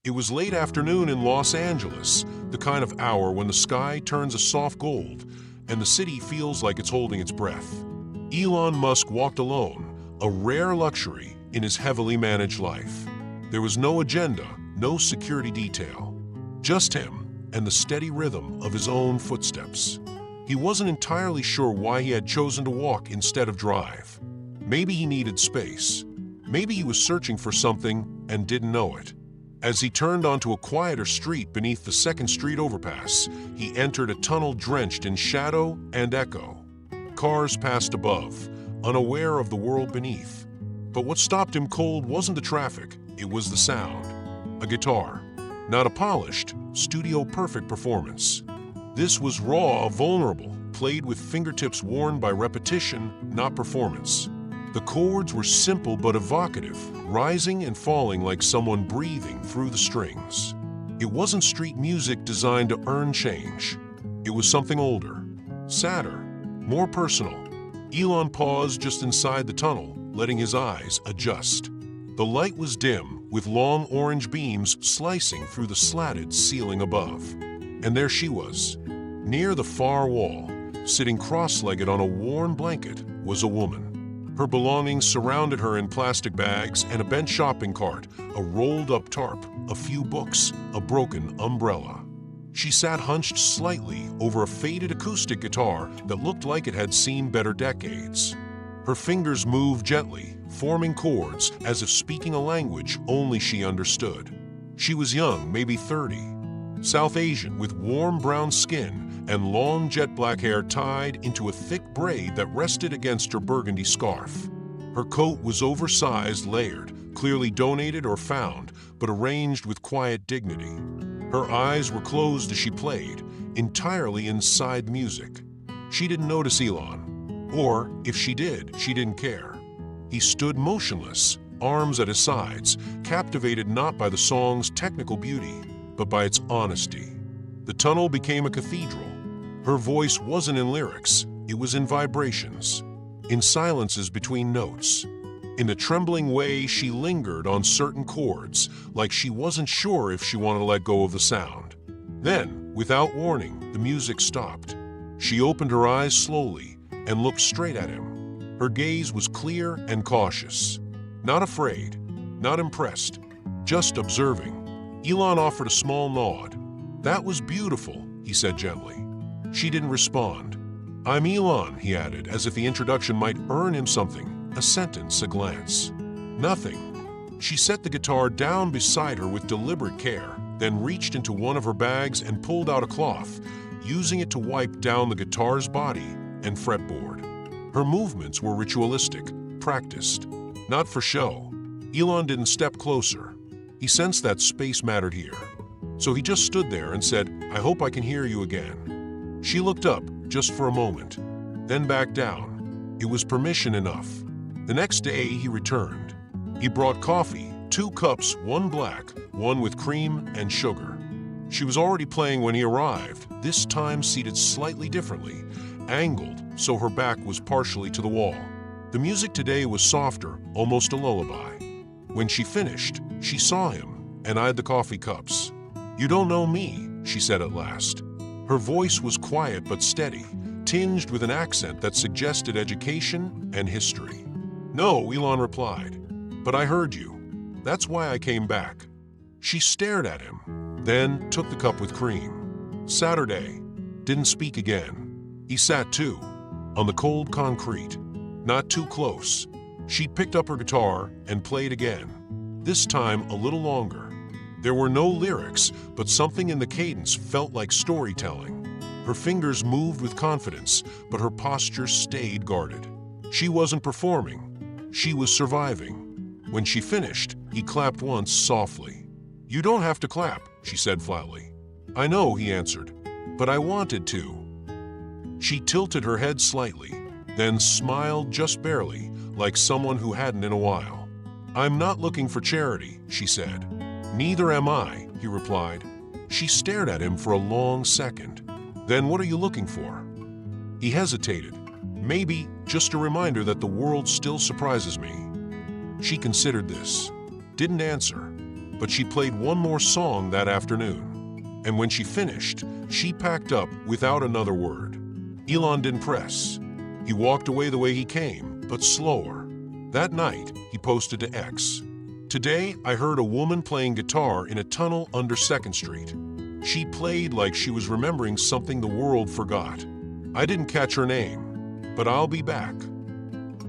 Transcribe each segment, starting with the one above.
It was late afternoon in Los Angeles, the kind of hour when the sky turns a soft gold and the city feels like it's holding its breath. Elon Musk walked alone, a rare luxury in his heavily managed life. There was no agenda, no security detail, just him and the steady rhythm of his own footsteps. He wasn't entirely sure why he had chosen to walk instead of drive. Maybe he needed space. Maybe he was searching for something and didn't know it. As he turned onto a quieter street beneath the 2nd Street overpass, he entered a tunnel drenched in shadow and echo. Cars passed above, unaware of the world beneath. But what stopped him cold wasn't the traffic, it was the sound. A guitar. Not a polished, studio-perfect performance. This was raw, vulnerable, played with fingertips worn by repetition, not performance. The chords were simple but evocative, rising and falling like someone breathing through the strings. It wasn't street music designed to earn change. It was something older, sadder, more personal. Elon paused just inside the tunnel, letting his eyes adjust. The light was dim, with long orange beams slicing through the slatted ceiling above. And there she was. Near the far wall, sitting cross-legged on a warm blanket, was a woman. Her belongings surrounded her in plastic bags and a bent shopping cart, a rolled-up tarp, a few books, a broken umbrella. She sat hunched slightly over a faded acoustic guitar that looked like it had seen better decades. Her fingers moved gently, forming chords as if speaking a language only she understood. She was young, maybe 30, South Asian with warm brown skin and long jet black hair tied into a thick braid that rested against her burgundy scarf. Her coat was oversized, layered, clearly donated or found, but arranged with quiet dignity. Her eyes were closed as she played, entirely inside the music. She didn't notice Elon. Or, if she did, she didn't care. He stood motionless, arms at his sides, captivated not by the song's technical beauty, but by its honesty. The tunnel became a cathedral. Her voice wasn't in lyrics, it was in vibrations, in silences between notes. In a trembling way, she lingered on certain chords, like she wasn't sure if she wanted to let go of the sound. Then, without warning, the music stopped. She opened her eyes slowly and looked straight at him. Her gaze was clear and cautious. Not afraid, not impressed, just observing. Elon offered a small nod. "That was beautiful," he said gently. She didn't respond. "I'm Elon," he added, as if the introduction might earn him something, a sentence, a glance. Nothing. She set the guitar down beside her with deliberate care, then reached into one of her bags and pulled out a cloth, using it to wipe down the guitar's body and fretboard. Her movements were ritualistic, practiced, not for show. Elon didn't step closer. He sensed that space mattered here. So he just stood there and said, "I hope I can hear you again." She looked up, just for a moment, then back down. It was permission enough. The next day he returned. He brought coffee, 2 cups, one black, one with cream and sugar. She was already playing when he arrived, this time seated slightly differently, angled so her back was partially to the wall. The music today was softer, almost a lullaby. When she finished, she saw him and eyed the coffee cups. "You don't know me," she said at last. Her voice was quiet but steady, tinged with an accent that suggested education and history. "No," Elon replied, "but I heard you. That's why I came back." She stared at him, then took the cup with cream. Saturday. Didn't speak again. He sat too, on the cold concrete, not too close. She'd picked up her guitar and played again, this time a little longer. There were no lyrics, but something in the cadence felt like storytelling. Her fingers moved with confidence, but her posture stayed guarded. She wasn't performing. She was surviving. When she finished, he clapped once softly. "You don't have to clap," she said flatly. "I know," he answered, "but I wanted to." She tilted her head slightly, then smiled just barely, like someone who hadn't in a while. "I'm not looking for charity," she said. "Neither am I," he replied. She stared at him for a long second. "Then what are you looking for?" He hesitated. "Maybe just a reminder that the world still surprises me." She considered this. Didn't answer. but she played one more song that afternoon. And when she finished, she packed up without another word. Elon didn't press. He walked away the way he came, but slower. That night, he posted to X, "Today, I heard a woman playing guitar in a tunnel under 2nd Street. She played like she was remembering something the world forgot. I didn't catch her name, but I'll be back."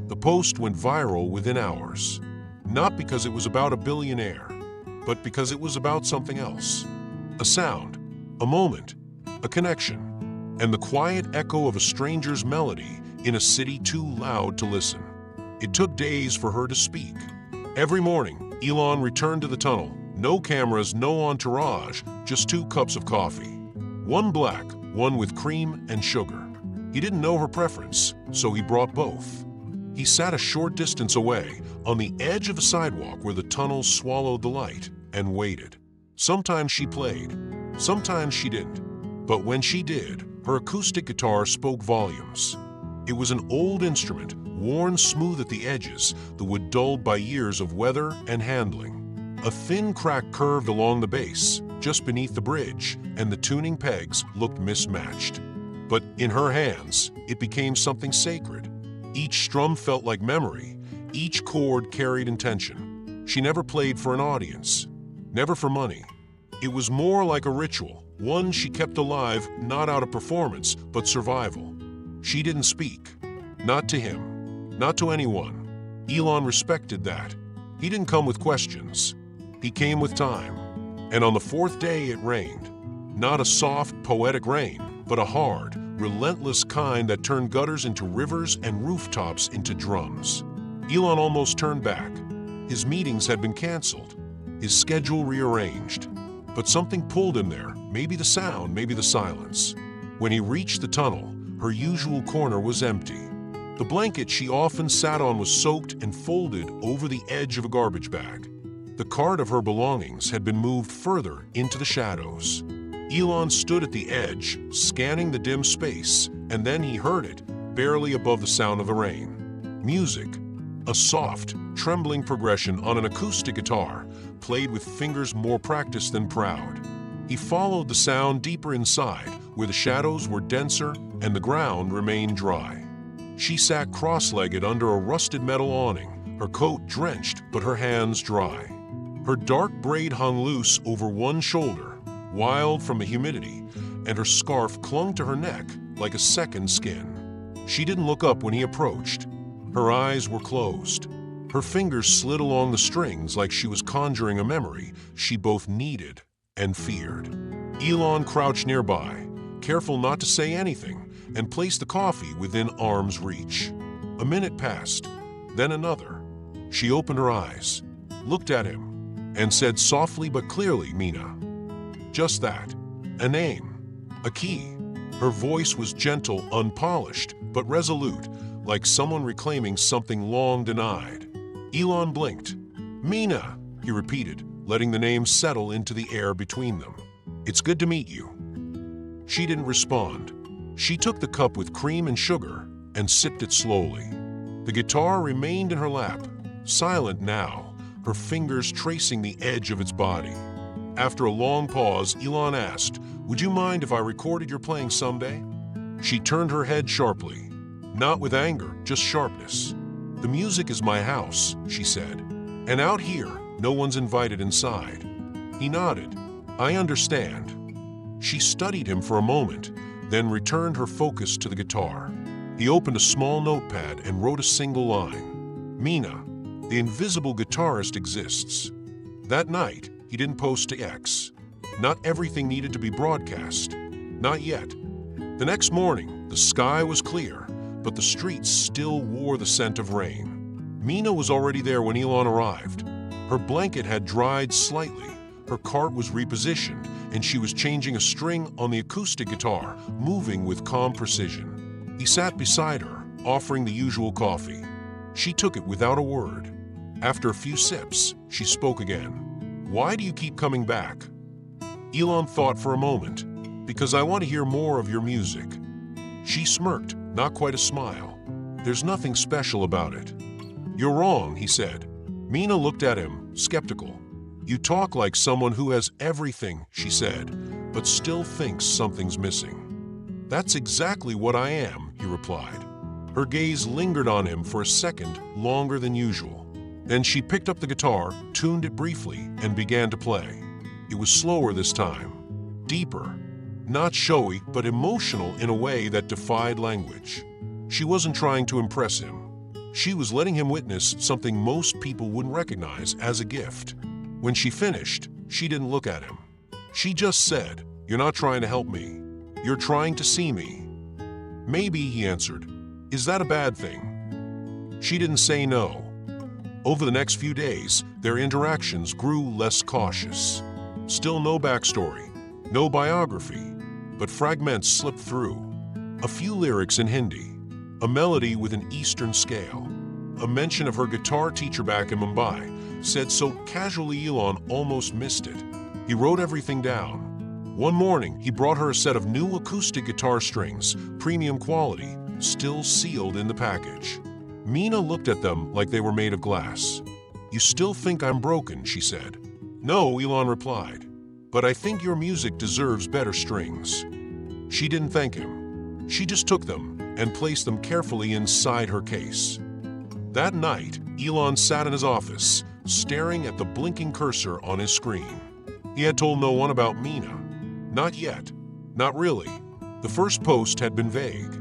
The post went viral within hours. Not because it was about a billionaire, but because it was about something else. A sound, a moment, a connection, and the quiet echo of a stranger's melody in a city too loud to listen. It took days for her to speak. Every morning, Elon returned to the tunnel. No cameras, no entourage, just 2 cups of coffee. One black, one with cream and sugar. He didn't know her preference, so he brought both. He sat a short distance away, on the edge of a sidewalk where the tunnel swallowed the light, and waited. Sometimes she played, sometimes she didn't. But when she did, her acoustic guitar spoke volumes. It was an old instrument, worn smooth at the edges, the wood dulled by years of weather and handling. A thin crack curved along the base, just beneath the bridge, and the tuning pegs looked mismatched. But in her hands, it became something sacred. Each strum felt like memory, each chord carried intention. She never played for an audience, never for money. It was more like a ritual, one she kept alive not out of performance, but survival. She didn't speak, not to him, not to anyone. Elon respected that. He didn't come with questions. He came with time. And on the 4th day it rained. Not a soft, poetic rain, but a hard, relentless kind that turned gutters into rivers and rooftops into drums. Elon almost turned back. His meetings had been canceled, his schedule rearranged. But something pulled him there, maybe the sound, maybe the silence. When he reached the tunnel, her usual corner was empty. The blanket she often sat on was soaked and folded over the edge of a garbage bag. The cart of her belongings had been moved further into the shadows. Elon stood at the edge, scanning the dim space, and then he heard it, barely above the sound of the rain. Music, a soft, trembling progression on an acoustic guitar, played with fingers more practiced than proud. He followed the sound deeper inside, where the shadows were denser and the ground remained dry. She sat cross-legged under a rusted metal awning, her coat drenched but her hands dry. Her dark braid hung loose over one shoulder, wild from the humidity, and her scarf clung to her neck like a second skin. She didn't look up when he approached. Her eyes were closed. Her fingers slid along the strings like she was conjuring a memory she both needed and feared. Elon crouched nearby, careful not to say anything, and placed the coffee within arm's reach. A minute passed, then another. She opened her eyes, looked at him, and said softly but clearly, "Meena." Just that. A name. A key. Her voice was gentle, unpolished, but resolute, like someone reclaiming something long denied. Elon blinked. "Meena," he repeated, letting the name settle into the air between them. "It's good to meet you." She didn't respond. She took the cup with cream and sugar and sipped it slowly. The guitar remained in her lap, silent now, her fingers tracing the edge of its body. After a long pause, Elon asked, "Would you mind if I recorded your playing someday?" She turned her head sharply. Not with anger, just sharpness. "The music is my house," she said. "And out here, no one's invited inside." He nodded. "I understand." She studied him for a moment, then returned her focus to the guitar. He opened a small notepad and wrote a single line. "Meena, the invisible guitarist exists." That night, he didn't post to X. Not everything needed to be broadcast. Not yet. The next morning, the sky was clear, but the streets still wore the scent of rain. Meena was already there when Elon arrived. Her blanket had dried slightly, her cart was repositioned, and she was changing a string on the acoustic guitar, moving with calm precision. He sat beside her, offering the usual coffee. She took it without a word. After a few sips, she spoke again. "Why do you keep coming back?" Elon thought for a moment. "Because I want to hear more of your music." She smirked, not quite a smile. "There's nothing special about it." "You're wrong," he said. Meena looked at him, skeptical. "You talk like someone who has everything," she said, "but still thinks something's missing." "That's exactly what I am," he replied. Her gaze lingered on him for a second, longer than usual. Then she picked up the guitar, tuned it briefly, and began to play. It was slower this time, deeper, not showy, but emotional in a way that defied language. She wasn't trying to impress him. She was letting him witness something most people wouldn't recognize as a gift. When she finished, she didn't look at him. She just said, "You're not trying to help me. You're trying to see me." "Maybe," he answered. "Is that a bad thing?" She didn't say no. Over the next few days, their interactions grew less cautious. Still no backstory, no biography, but fragments slipped through. A few lyrics in Hindi, a melody with an Eastern scale, a mention of her guitar teacher back in Mumbai, said so casually Elon almost missed it. He wrote everything down. One morning, he brought her a set of new acoustic guitar strings, premium quality, still sealed in the package. Meena looked at them like they were made of glass. "You still think I'm broken," she said. "No," Elon replied, "but I think your music deserves better strings." She didn't thank him. She just took them and placed them carefully inside her case. That night, Elon sat in his office, staring at the blinking cursor on his screen. He had told no one about Meena. Not yet. Not really. The first post had been vague,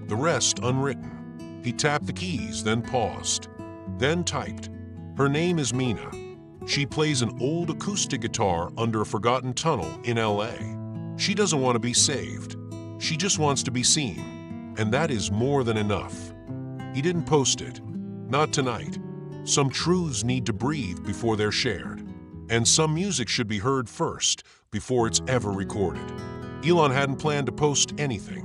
the rest unwritten. He tapped the keys, then paused, then typed. "Her name is Meena. She plays an old acoustic guitar under a forgotten tunnel in LA. She doesn't want to be saved. She just wants to be seen. And that is more than enough." He didn't post it. Not tonight. Some truths need to breathe before they're shared. And some music should be heard first, before it's ever recorded. Elon hadn't planned to post anything.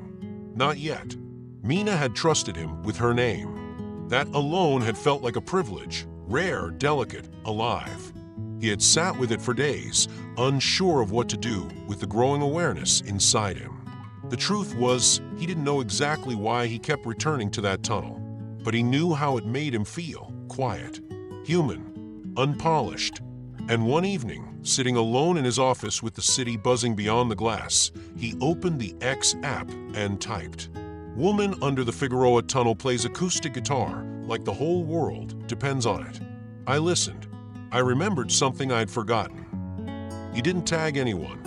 Not yet. Meena had trusted him with her name. That alone had felt like a privilege, rare, delicate, alive. He had sat with it for days, unsure of what to do with the growing awareness inside him. The truth was, he didn't know exactly why he kept returning to that tunnel, but he knew how it made him feel, quiet, human, unpolished. And one evening, sitting alone in his office with the city buzzing beyond the glass, he opened the X app and typed, "Woman under the Figueroa tunnel plays acoustic guitar, like the whole world depends on it." I listened. I remembered something I'd forgotten. He didn't tag anyone.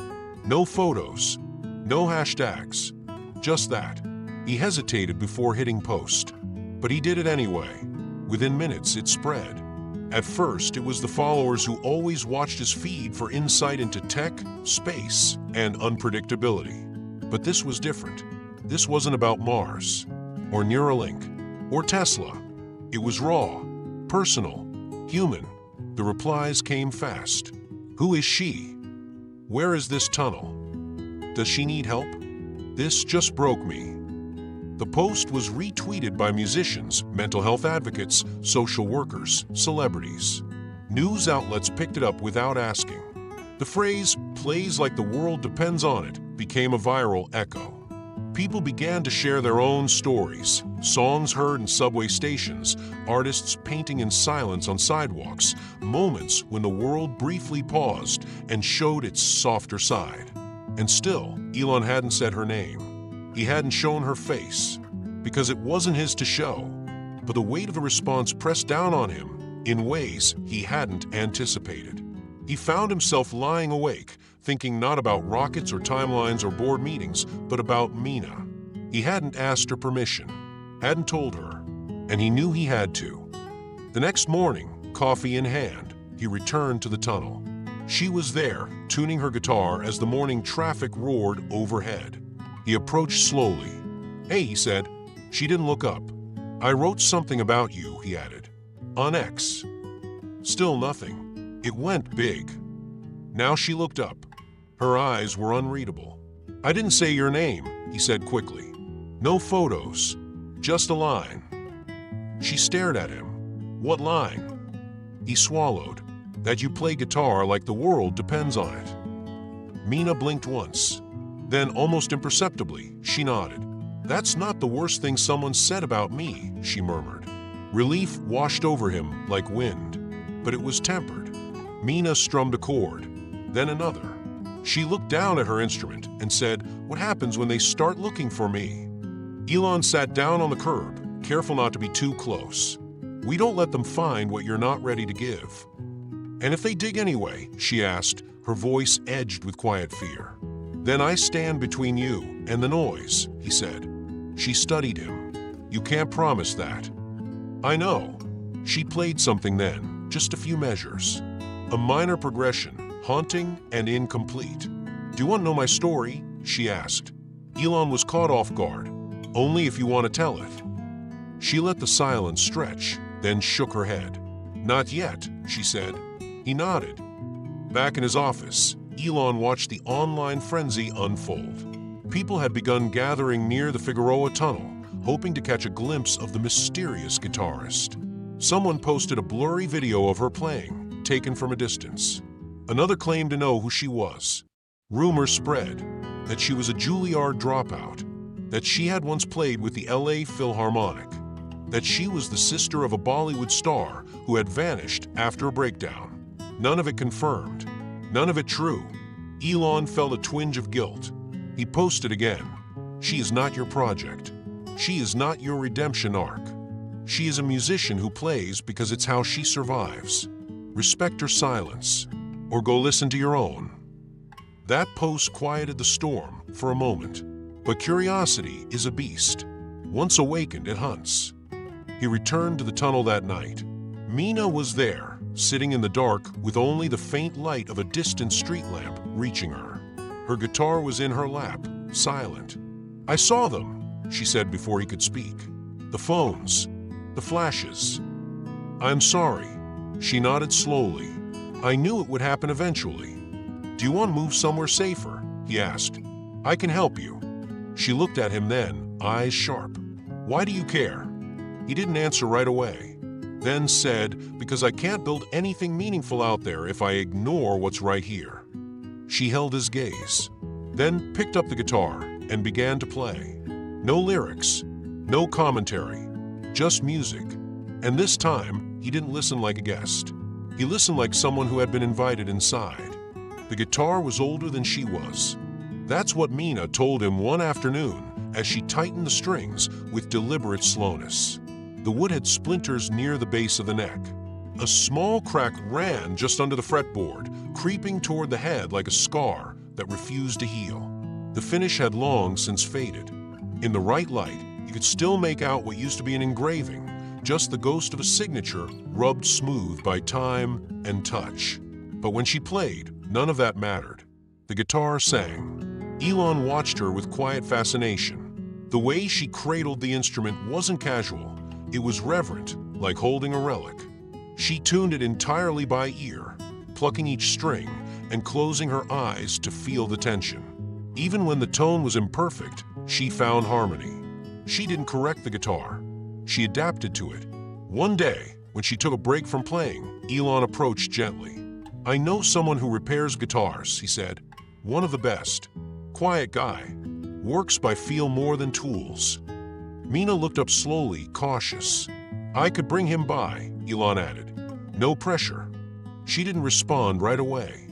No photos. No hashtags. Just that. He hesitated before hitting post. But he did it anyway. Within minutes, it spread. At first, it was the followers who always watched his feed for insight into tech, space, and unpredictability. But this was different. This wasn't about Mars, or Neuralink, or Tesla. It was raw, personal, human. The replies came fast. Who is she? Where is this tunnel? Does she need help? This just broke me. The post was retweeted by musicians, mental health advocates, social workers, celebrities. News outlets picked it up without asking. The phrase, "plays like the world depends on it," became a viral echo. People began to share their own stories, songs heard in subway stations, artists painting in silence on sidewalks, moments when the world briefly paused and showed its softer side. And still, Elon hadn't said her name. He hadn't shown her face, because it wasn't his to show. But the weight of the response pressed down on him in ways he hadn't anticipated. He found himself lying awake, thinking not about rockets or timelines or board meetings, but about Meena. He hadn't asked her permission, hadn't told her, and he knew he had to. The next morning, coffee in hand, he returned to the tunnel. She was there, tuning her guitar as the morning traffic roared overhead. He approached slowly. "Hey," he said. She didn't look up. "I wrote something about you," he added. "On X." Still nothing. It went big. Now she looked up. Her eyes were unreadable. "I didn't say your name," he said quickly. "No photos. Just a line." She stared at him. "What line?" He swallowed. "That you play guitar like the world depends on it." Meena blinked once. Then, almost imperceptibly, she nodded. "That's not the worst thing someone said about me," she murmured. Relief washed over him like wind, but it was tempered. Meena strummed a chord, then another. She looked down at her instrument and said, "What happens when they start looking for me?" Elon sat down on the curb, careful not to be too close. "We don't let them find what you're not ready to give." "And if they dig anyway?" she asked, her voice edged with quiet fear. "Then I stand between you and the noise," he said. She studied him. "You can't promise that." "I know." She played something then, just a few measures. A minor progression, haunting and incomplete. "Do you want to know my story?" she asked. Elon was caught off guard. "Only if you want to tell it." She let the silence stretch, then shook her head. "Not yet," she said. He nodded. Back in his office, Elon watched the online frenzy unfold. People had begun gathering near the Figueroa tunnel, hoping to catch a glimpse of the mysterious guitarist. Someone posted a blurry video of her playing, taken from a distance. Another claimed to know who she was. Rumors spread that she was a Juilliard dropout, that she had once played with the LA Philharmonic, that she was the sister of a Bollywood star who had vanished after a breakdown. None of it confirmed, none of it true. Elon felt a twinge of guilt. He posted again, "She is not your project. She is not your redemption arc. She is a musician who plays because it's how she survives. Respect her silence, or go listen to your own." That post quieted the storm for a moment, but curiosity is a beast. Once awakened, it hunts. He returned to the tunnel that night. Meena was there, sitting in the dark with only the faint light of a distant street lamp reaching her. Her guitar was in her lap, silent. "I saw them," she said before he could speak. "The phones, the flashes." "I'm sorry." She nodded slowly. "I knew it would happen eventually." "Do you want to move somewhere safer?" he asked. "I can help you." She looked at him then, eyes sharp. "Why do you care?" He didn't answer right away, then said, "Because I can't build anything meaningful out there if I ignore what's right here." She held his gaze, then picked up the guitar and began to play. No lyrics, no commentary, just music. And this time, he didn't listen like a guest. He listened like someone who had been invited inside. The guitar was older than she was. That's what Meena told him one afternoon as she tightened the strings with deliberate slowness. The wood had splinters near the base of the neck. A small crack ran just under the fretboard, creeping toward the head like a scar that refused to heal. The finish had long since faded. In the right light, you could still make out what used to be an engraving, just the ghost of a signature rubbed smooth by time and touch. But when she played, none of that mattered. The guitar sang. Elon watched her with quiet fascination. The way she cradled the instrument wasn't casual. It was reverent, like holding a relic. She tuned it entirely by ear, plucking each string and closing her eyes to feel the tension. Even when the tone was imperfect, she found harmony. She didn't correct the guitar. She adapted to it. One day, when she took a break from playing, Elon approached gently. "I know someone who repairs guitars," he said. "One of the best. Quiet guy. Works by feel more than tools." Meena looked up slowly, cautious. "I could bring him by," Elon added. "No pressure." She didn't respond right away.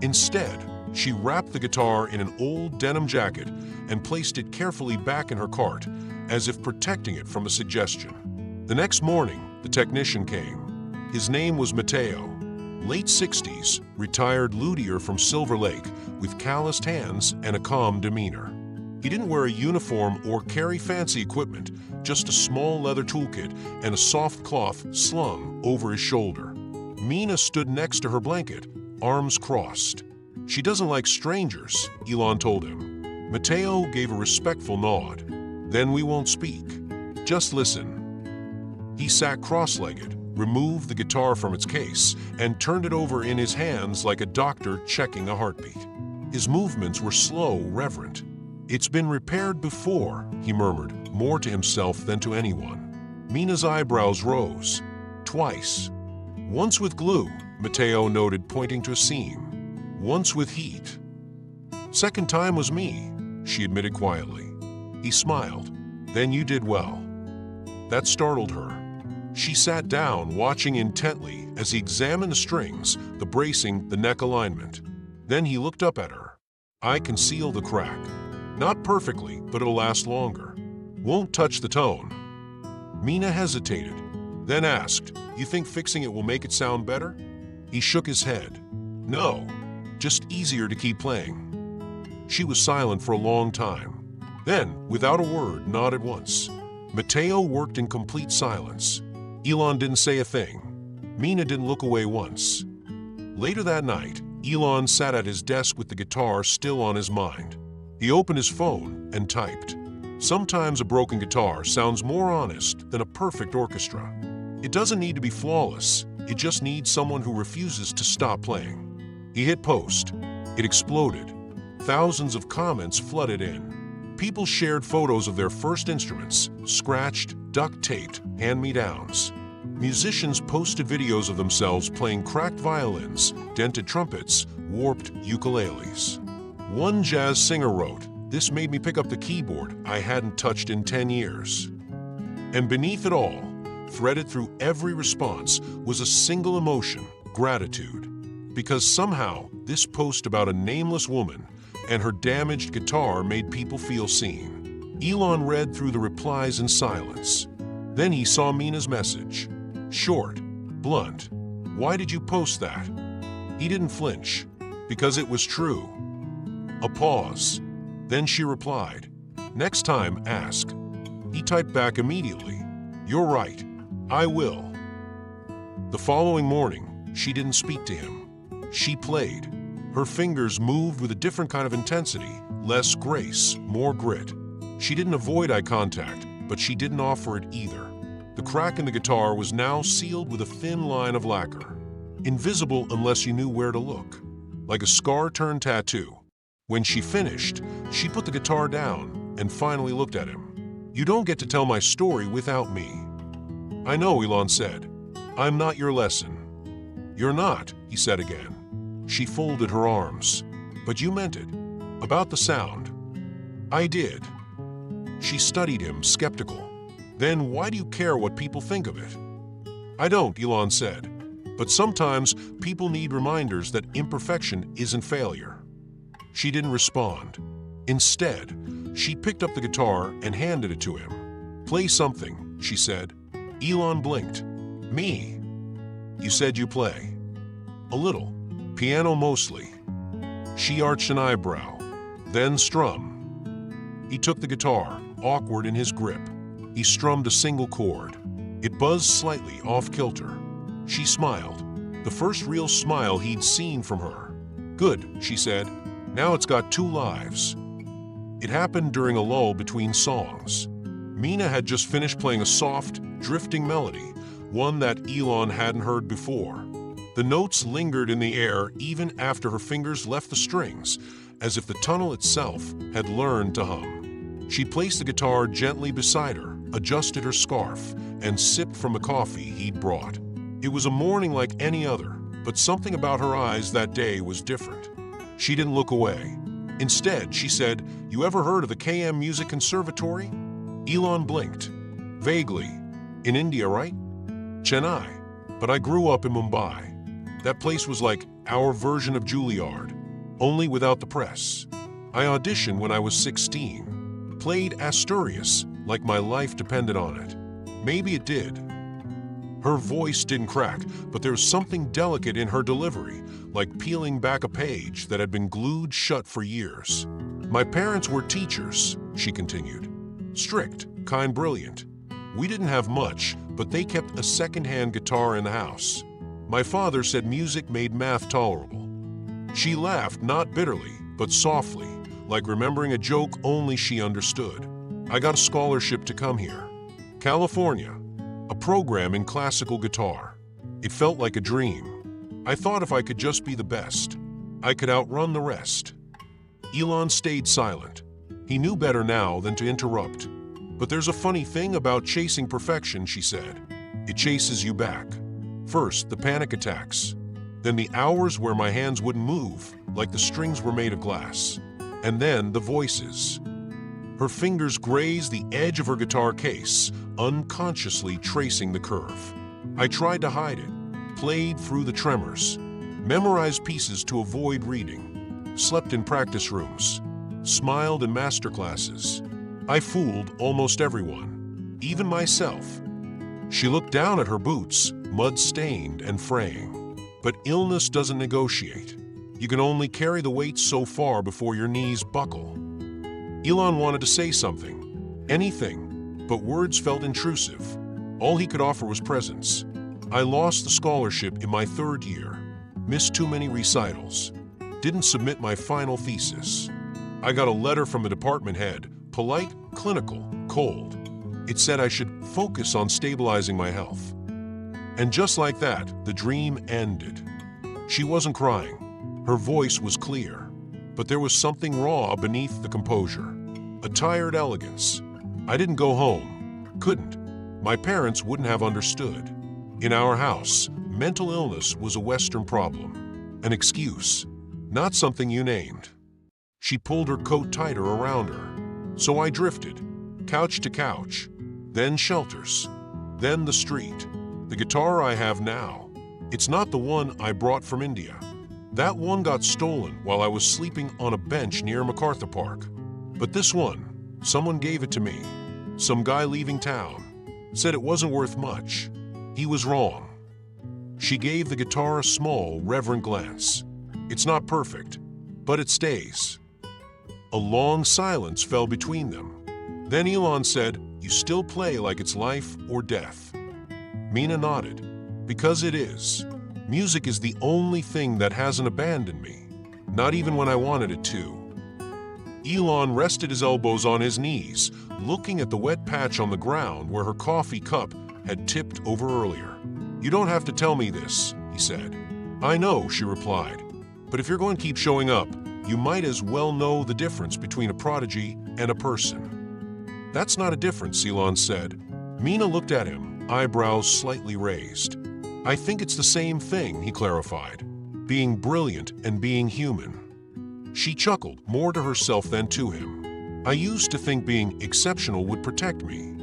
Instead, she wrapped the guitar in an old denim jacket and placed it carefully back in her cart, as if protecting it from a suggestion. The next morning, the technician came. His name was Mateo. Late 60s, retired luthier from Silver Lake with calloused hands and a calm demeanor. He didn't wear a uniform or carry fancy equipment, just a small leather toolkit and a soft cloth slung over his shoulder. Meena stood next to her blanket, arms crossed. "She doesn't like strangers," Elon told him. Mateo gave a respectful nod. "Then we won't speak. Just listen." He sat cross-legged, removed the guitar from its case, and turned it over in his hands like a doctor checking a heartbeat. His movements were slow, reverent. "It's been repaired before," he murmured, more to himself than to anyone. Meena's eyebrows rose. "Twice. Once with glue," Mateo noted, pointing to a seam. "Once with heat." "Second time was me," she admitted quietly. He smiled. "Then you did well." That startled her. She sat down, watching intently as he examined the strings, the bracing, the neck alignment. Then he looked up at her. "I can seal the crack. Not perfectly, but it'll last longer. Won't touch the tone." Meena hesitated, then asked, "You think fixing it will make it sound better?" He shook his head. "No, just easier to keep playing." She was silent for a long time. Then, without a word, nodded once. Mateo worked in complete silence. Elon didn't say a thing. Meena didn't look away once. Later that night, Elon sat at his desk with the guitar still on his mind. He opened his phone and typed. Sometimes a broken guitar sounds more honest than a perfect orchestra. It doesn't need to be flawless, it just needs someone who refuses to stop playing. He hit post. It exploded. Thousands of comments flooded in. People shared photos of their first instruments, scratched, duct-taped, hand-me-downs. Musicians posted videos of themselves playing cracked violins, dented trumpets, warped ukuleles. One jazz singer wrote, "This made me pick up the keyboard I hadn't touched in 10 years." And beneath it all, threaded through every response, was a single emotion: gratitude. Because somehow, this post about a nameless woman and her damaged guitar made people feel seen. Elon read through the replies in silence. Then he saw Meena's message. Short, blunt. "Why did you post that?" He didn't flinch. "Because it was true." A pause. Then she replied, "Next time, ask." He typed back immediately, "You're right. I will." The following morning, she didn't speak to him. She played. Her fingers moved with a different kind of intensity, less grace, more grit. She didn't avoid eye contact, but she didn't offer it either. The crack in the guitar was now sealed with a thin line of lacquer, invisible unless you knew where to look, like a scar-turned tattoo. When she finished, she put the guitar down and finally looked at him. "You don't get to tell my story without me." "I know," Elon said. "I'm not your lesson." "You're not," he said again. She folded her arms. "But you meant it. About the sound." "I did." She studied him, skeptical. "Then why do you care what people think of it?" "I don't," Elon said. "But sometimes people need reminders that imperfection isn't failure." She didn't respond. Instead, she picked up the guitar and handed it to him. "Play something," she said. Elon blinked. "Me? You said you play." "A little. Piano mostly." She arched an eyebrow. "Then strum." He took the guitar, awkward in his grip. He strummed a single chord. It buzzed slightly off-kilter. She smiled, the first real smile he'd seen from her. "Good," she said. "Now it's got 2 lives." It happened during a lull between songs. Meena had just finished playing a soft, drifting melody, one that Elon hadn't heard before. The notes lingered in the air even after her fingers left the strings, as if the tunnel itself had learned to hum. She placed the guitar gently beside her, adjusted her scarf, and sipped from the coffee he'd brought. It was a morning like any other, but something about her eyes that day was different. She didn't look away. Instead, she said, "You ever heard of the KM Music Conservatory?" Elon blinked. "Vaguely. In India, right?" "Chennai. But I grew up in Mumbai. That place was like our version of Juilliard, only without the press. I auditioned when I was 16. Played Asturias like my life depended on it. Maybe it did." Her voice didn't crack, but there was something delicate in her delivery, like peeling back a page that had been glued shut for years. "My parents were teachers," she continued. "Strict, kind, brilliant. We didn't have much, but they kept a second-hand guitar in the house. My father said music made math tolerable." She laughed, not bitterly, but softly, like remembering a joke only she understood. "I got a scholarship to come here. California. A program in classical guitar. It felt like a dream. I thought if I could just be the best, I could outrun the rest." Elon stayed silent. He knew better now than to interrupt. "But there's a funny thing about chasing perfection," she said. "It chases you back. First, the panic attacks. Then the hours where my hands wouldn't move, like the strings were made of glass. And then the voices. Her fingers grazed the edge of her guitar case, unconsciously tracing the curve. I tried to hide it, played through the tremors, memorized pieces to avoid reading, slept in practice rooms, smiled in masterclasses. I fooled almost everyone, even myself. She looked down at her boots, mud-stained and fraying. But illness doesn't negotiate. You can only carry the weight so far before your knees buckle. Elon wanted to say something, anything, but words felt intrusive. All he could offer was presence. I lost the scholarship in my third year, missed too many recitals, didn't submit my final thesis. I got a letter from a department head, polite, clinical, cold. It said I should focus on stabilizing my health. And just like that, the dream ended. She wasn't crying. Her voice was clear, but there was something raw beneath the composure, a tired elegance. I didn't go home, couldn't. My parents wouldn't have understood. In our house, mental illness was a Western problem, an excuse, not something you named. She pulled her coat tighter around her. So I drifted, couch to couch, then shelters, then the street. The guitar I have now, it's not the one I brought from India. That one got stolen while I was sleeping on a bench near MacArthur Park. But this one, someone gave it to me. Some guy leaving town. Said it wasn't worth much. He was wrong. She gave the guitar a small, reverent glance. It's not perfect, but it stays. A long silence fell between them. Then Elon said, "You still play like it's life or death." Meena nodded. "Because it is. Music is the only thing that hasn't abandoned me, not even when I wanted it to." Elon rested his elbows on his knees, looking at the wet patch on the ground where her coffee cup had tipped over earlier. "You don't have to tell me this," he said. "I know," she replied. "But if you're going to keep showing up, you might as well know the difference between a prodigy and a person." "That's not a difference," Elon said. Meena looked at him, eyebrows slightly raised. "I think it's the same thing," he clarified. "Being brilliant and being human." She chuckled, more to herself than to him. "I used to think being exceptional would protect me.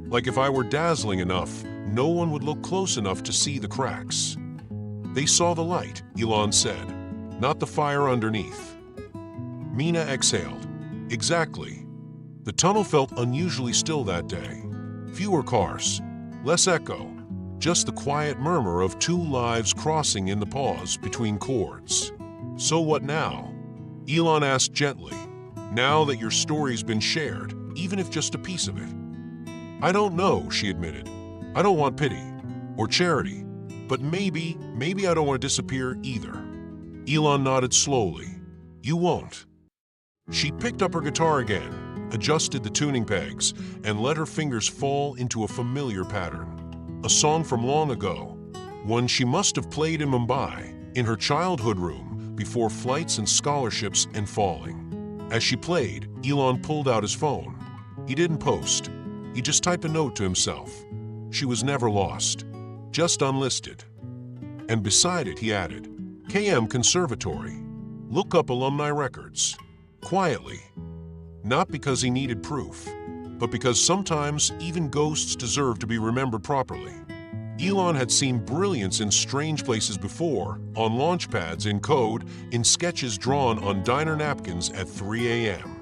Like if I were dazzling enough, no one would look close enough to see the cracks." "They saw the light," Elon said, "not the fire underneath." Meena exhaled. "Exactly." The tunnel felt unusually still that day. Fewer cars, less echo, just the quiet murmur of two lives crossing in the pause between chords. "So what now?" Elon asked gently. "Now that your story's been shared, even if just a piece of it." "I don't know," she admitted. "I don't want pity or charity, but maybe I don't want to disappear either." Elon nodded slowly. "You won't." She picked up her guitar again, adjusted the tuning pegs, and let her fingers fall into a familiar pattern. A song from long ago, one she must have played in Mumbai, in her childhood room, before flights and scholarships and falling. As she played, Elon pulled out his phone. He didn't post. He just typed a note to himself. She was never lost, just unlisted. And beside it, he added, "KM Conservatory. Look up alumni records." Quietly. Not because he needed proof, but because sometimes even ghosts deserve to be remembered properly. Elon had seen brilliance in strange places before, on launch pads in code, in sketches drawn on diner napkins at 3 a.m.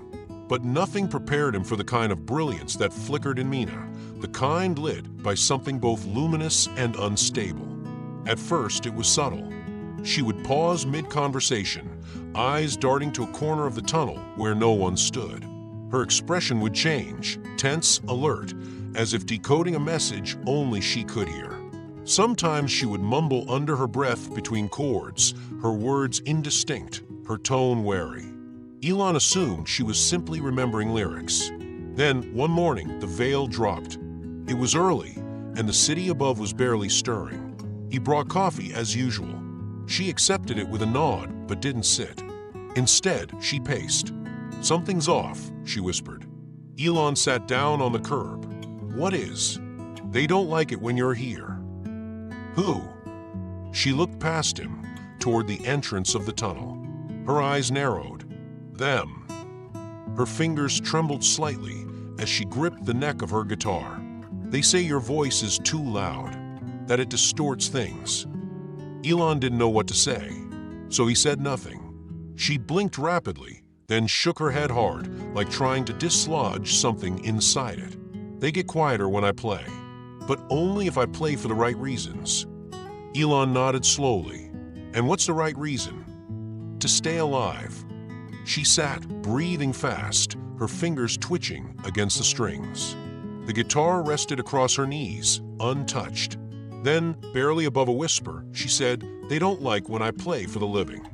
But nothing prepared him for the kind of brilliance that flickered in Meena, the kind lit by something both luminous and unstable. At first, it was subtle. She would pause mid-conversation, eyes darting to a corner of the tunnel where no one stood. Her expression would change, tense, alert, as if decoding a message only she could hear. Sometimes she would mumble under her breath between chords, her words indistinct, her tone wary. Elon assumed she was simply remembering lyrics. Then, one morning, the veil dropped. It was early, and the city above was barely stirring. He brought coffee as usual. She accepted it with a nod, but didn't sit. Instead, she paced. "Something's off," she whispered. Elon sat down on the curb. "What is?" "They don't like it when you're here." "Who?" She looked past him, toward the entrance of the tunnel. Her eyes narrowed. "Them." Her fingers trembled slightly as she gripped the neck of her guitar. They say your voice is too loud, that it distorts things. Elon didn't know what to say, so he said nothing. She blinked rapidly, then shook her head hard, like trying to dislodge something inside it. They get quieter when I play, but only if I play for the right reasons. Elon nodded slowly. And what's the right reason? To stay alive. She sat, breathing fast, her fingers twitching against the strings. The guitar rested across her knees, untouched. Then, barely above a whisper, she said, "They don't like when I play for the living."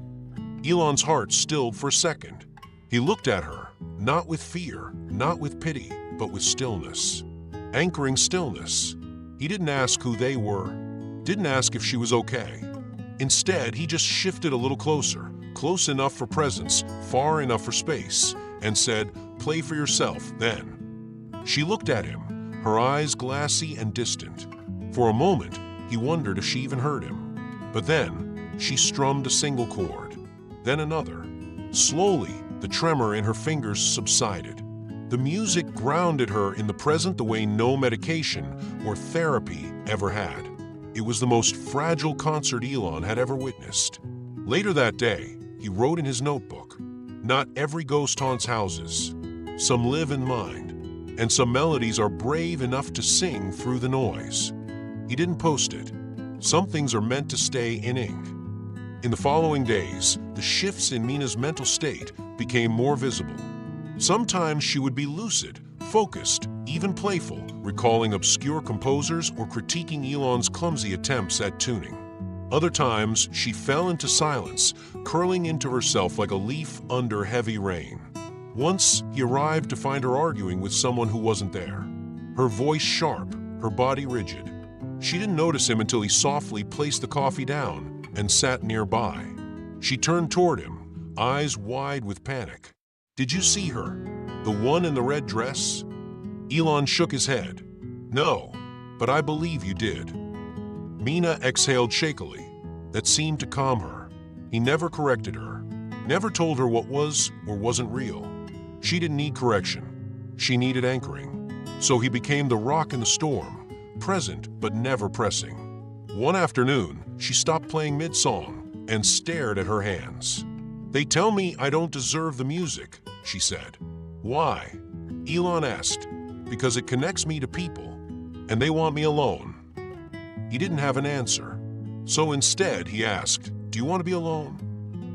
Elon's heart stilled for a second. He looked at her, not with fear, not with pity, but with stillness. Anchoring stillness. He didn't ask who they were, didn't ask if she was okay. Instead, he just shifted a little closer, close enough for presence, far enough for space, and said, "Play for yourself, then." She looked at him, her eyes glassy and distant. For a moment, he wondered if she even heard him. But then, she strummed a single chord, then another. Slowly, the tremor in her fingers subsided. The music grounded her in the present the way no medication or therapy ever had. It was the most fragile concert Elon had ever witnessed. Later that day, he wrote in his notebook, "Not every ghost haunts houses. Some live in mind, and some melodies are brave enough to sing through the noise." He didn't post it. Some things are meant to stay in ink. In the following days, the shifts in Meena's mental state became more visible. Sometimes she would be lucid, focused, even playful, recalling obscure composers or critiquing Elon's clumsy attempts at tuning. Other times, she fell into silence, curling into herself like a leaf under heavy rain. Once, he arrived to find her arguing with someone who wasn't there. Her voice sharp, her body rigid. She didn't notice him until he softly placed the coffee down and sat nearby. She turned toward him, eyes wide with panic. "Did you see her? The one in the red dress?" Elon shook his head. "No, but I believe you did." Meena exhaled shakily. That seemed to calm her. He never corrected her, never told her what was or wasn't real. She didn't need correction. She needed anchoring. So he became the rock in the storm, present but never pressing. One afternoon, she stopped playing mid-song and stared at her hands. "They tell me I don't deserve the music," she said. "Why?" Elon asked. "Because it connects me to people, and they want me alone." He didn't have an answer. So instead, he asked, "Do you want to be alone?"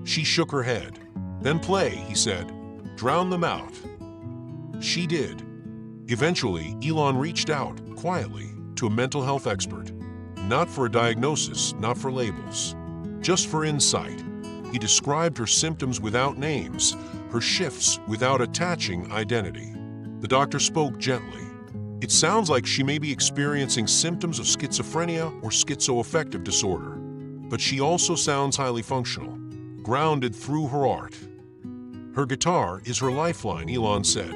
She shook her head. "Then play," he said. "Drown them out." She did. Eventually, Elon reached out, quietly, to a mental health expert. Not for a diagnosis, not for labels. Just for insight. He described her symptoms without names, her shifts without attaching identity. The doctor spoke gently. "It sounds like she may be experiencing symptoms of schizophrenia or schizoaffective disorder, but she also sounds highly functional, grounded through her art." "Her guitar is her lifeline," Elon said.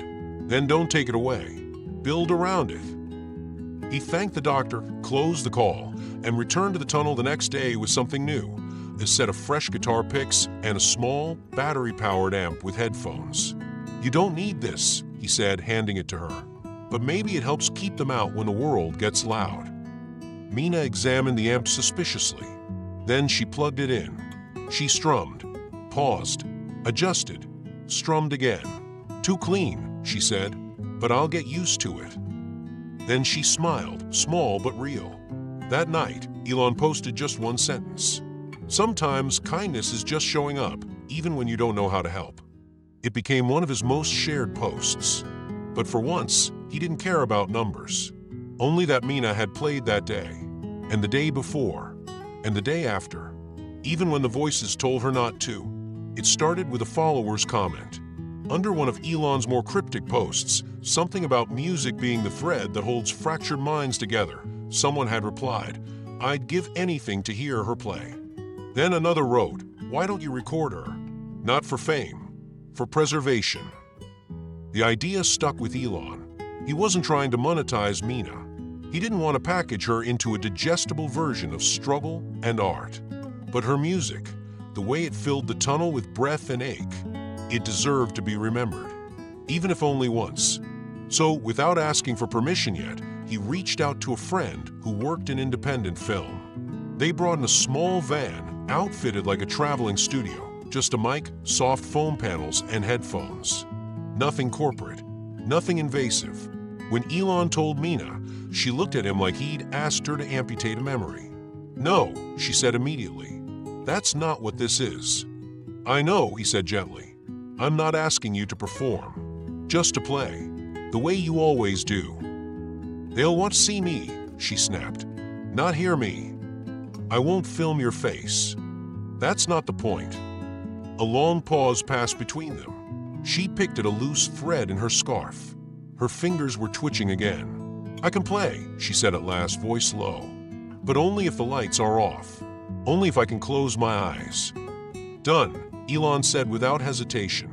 "Then don't take it away. Build around it." He thanked the doctor, closed the call, and returned to the tunnel the next day with something new, a set of fresh guitar picks and a small, battery-powered amp with headphones. "You don't need this," he said, handing it to her. "But maybe it helps keep them out when the world gets loud." Meena examined the amp suspiciously. Then she plugged it in. She strummed, paused, adjusted, strummed again. "Too clean," she said, "but I'll get used to it." Then she smiled, small but real. That night, Elon posted just one sentence. "Sometimes kindness is just showing up, even when you don't know how to help." It became one of his most shared posts. But for once, he didn't care about numbers. Only that Meena had played that day, and the day before, and the day after, even when the voices told her not to. It started with a follower's comment. Under one of Elon's more cryptic posts, something about music being the thread that holds fractured minds together, someone had replied, "I'd give anything to hear her play." Then another wrote, "Why don't you record her? Not for fame, for preservation." The idea stuck with Elon. He wasn't trying to monetize Meena. He didn't want to package her into a digestible version of struggle and art. But her music, the way it filled the tunnel with breath and ache, it deserved to be remembered. even if only once. So, without asking for permission yet, he reached out to a friend who worked in independent film. They brought in a small van, outfitted like a traveling studio. Just a mic, soft foam panels, and headphones. Nothing corporate, nothing invasive. When Elon told Meena, she looked at him like he'd asked her to amputate a memory. "No," she said immediately. "That's not what this is." "I know," he said gently. "I'm not asking you to perform. Just to play. The way you always do." "They'll want to see me," she snapped. "Not hear me. I won't film your face. That's not the point." A long pause passed between them. She picked at a loose thread in her scarf. Her fingers were twitching again. "I can play," she said at last, voice low. "But only if the lights are off. Only if I can close my eyes." "Done," Elon said without hesitation.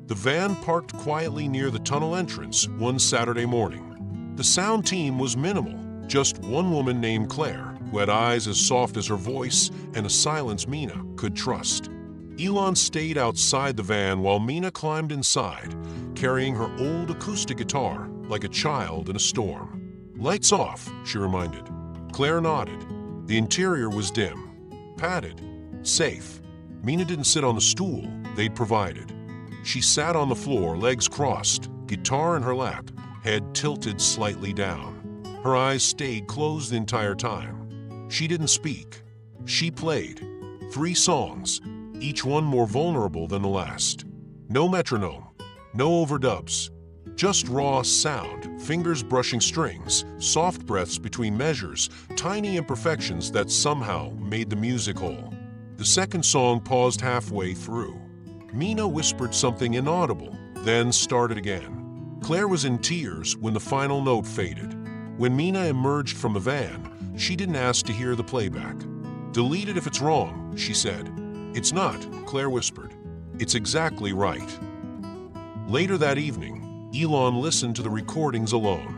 The van parked quietly near the tunnel entrance one Saturday morning. The sound team was minimal, just one woman named Claire, who had eyes as soft as her voice and a silence Meena could trust. Elon stayed outside the van while Meena climbed inside, carrying her old acoustic guitar like a child in a storm. "Lights off," she reminded. Claire nodded. The interior was dim, padded, safe. Meena didn't sit on the stool they'd provided. She sat on the floor, legs crossed, guitar in her lap, head tilted slightly down. Her eyes stayed closed the entire time. She didn't speak. She played. 3 songs, each one more vulnerable than the last. No metronome, no overdubs. Just raw sound, fingers brushing strings, soft breaths between measures, tiny imperfections that somehow made the music whole. The second song paused halfway through. Meena whispered something inaudible, then started again. Claire was in tears when the final note faded. When Meena emerged from the van, she didn't ask to hear the playback. "Delete it if it's wrong," she said. "It's not," Claire whispered. "It's exactly right." Later that evening, Elon listened to the recordings alone.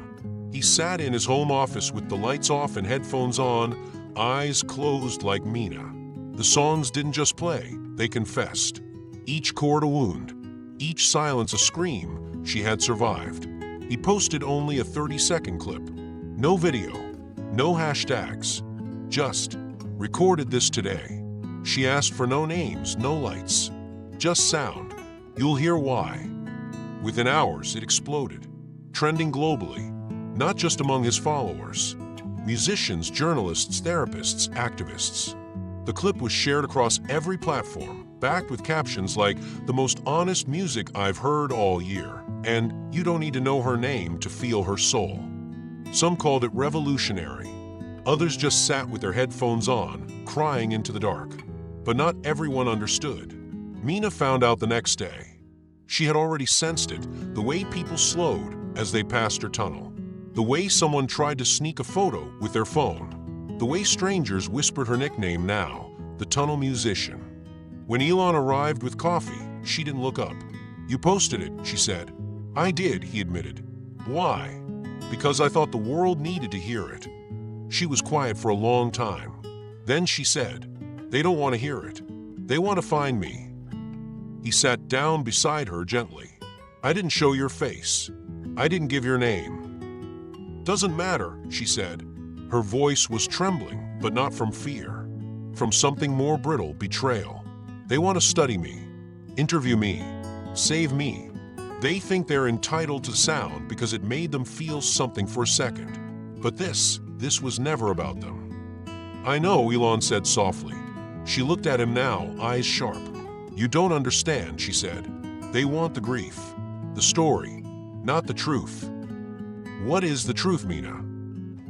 He sat in his home office with the lights off and headphones on, eyes closed like Meena. The songs didn't just play, they confessed. Each chord a wound, each silence a scream she had survived. He posted only a 30-second clip. No video, no hashtags, just recorded this today. She asked for no names, no lights, just sound. You'll hear why. Within hours, it exploded, trending globally, not just among his followers. Musicians, journalists, therapists, activists. The clip was shared across every platform, backed with captions like, "The most honest music I've heard all year," and "You don't need to know her name to feel her soul." Some called it revolutionary. Others just sat with their headphones on, crying into the dark. But not everyone understood. Meena found out the next day. She had already sensed it, the way people slowed as they passed her tunnel. The way someone tried to sneak a photo with their phone. The way strangers whispered her nickname now, the tunnel musician. When Elon arrived with coffee, she didn't look up. "You posted it," she said. "I did," he admitted. "Why?" "Because I thought the world needed to hear it." She was quiet for a long time. Then she said, "They don't want to hear it. They want to find me." He sat down beside her gently. "I didn't show your face. I didn't give your name." "Doesn't matter," she said. Her voice was trembling, but not from fear. From something more brittle, betrayal. "They want to study me, interview me, save me. They think they're entitled to sound because it made them feel something for a second. But this was never about them." "I know," Elon said softly. She looked at him now, eyes sharp. "You don't understand," she said. "They want the grief, the story, not the truth." "What is the truth, Meena?"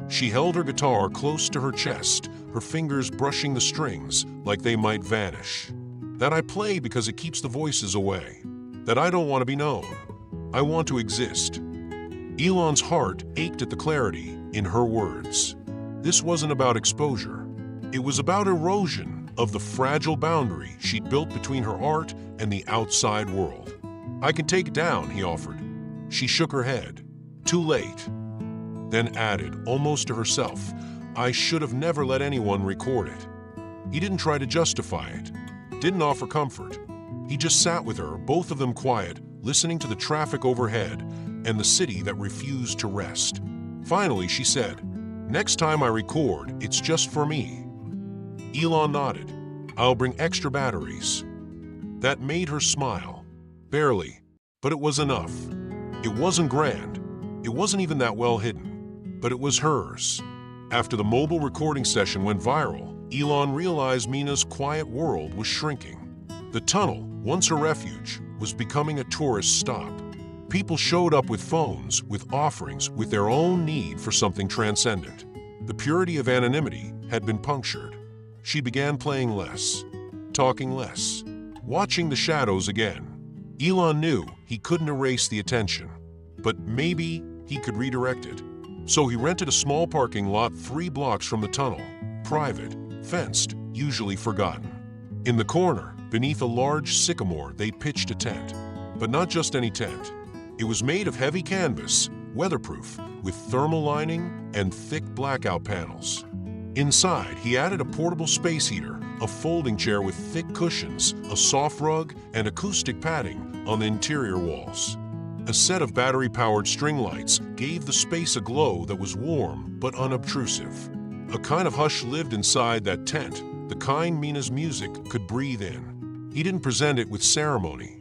She held her guitar close to her chest, her fingers brushing the strings like they might vanish. "That I play because it keeps the voices away. That I don't want to be known. I want to exist." Elon's heart ached at the clarity in her words. This wasn't about exposure. It was about erosion of the fragile boundary she'd built between her art and the outside world. "I can take it down," he offered. She shook her head. "Too late." Then added, almost to herself, "I should have never let anyone record it." He didn't try to justify it, didn't offer comfort. He just sat with her, both of them quiet, listening to the traffic overhead and the city that refused to rest. Finally, she said, "Next time I record, it's just for me." Elon nodded. "I'll bring extra batteries." That made her smile. Barely, but it was enough. It wasn't grand. It wasn't even that well hidden, but it was hers. After the mobile recording session went viral, Elon realized Meena's quiet world was shrinking. The tunnel, once her refuge, was becoming a tourist stop. People showed up with phones, with offerings, with their own need for something transcendent. The purity of anonymity had been punctured. She began playing less, talking less, watching the shadows again. Elon knew he couldn't erase the attention, but maybe he could redirect it. So he rented a small parking lot 3 blocks from the tunnel, private, fenced, usually forgotten. In the corner, beneath a large sycamore, they pitched a tent. But not just any tent. It was made of heavy canvas, weatherproof, with thermal lining and thick blackout panels. Inside, he added a portable space heater, a folding chair with thick cushions, a soft rug, and acoustic padding on the interior walls. A set of battery-powered string lights gave the space a glow that was warm but unobtrusive. A kind of hush lived inside that tent, the kind Meena's music could breathe in. He didn't present it with ceremony.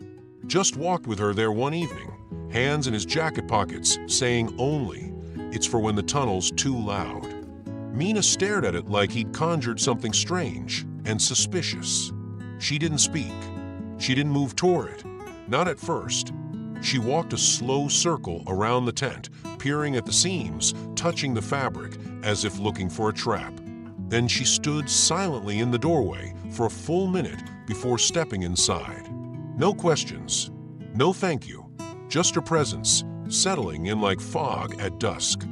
Just walked with her there one evening, hands in his jacket pockets, saying only, "It's for when the tunnel's too loud." Meena stared at it like he'd conjured something strange and suspicious. She didn't speak. She didn't move toward it. Not at first. She walked a slow circle around the tent, peering at the seams, touching the fabric, as if looking for a trap. Then she stood silently in the doorway for a full minute before stepping inside. No questions. No thank you. Just her presence, settling in like fog at dusk.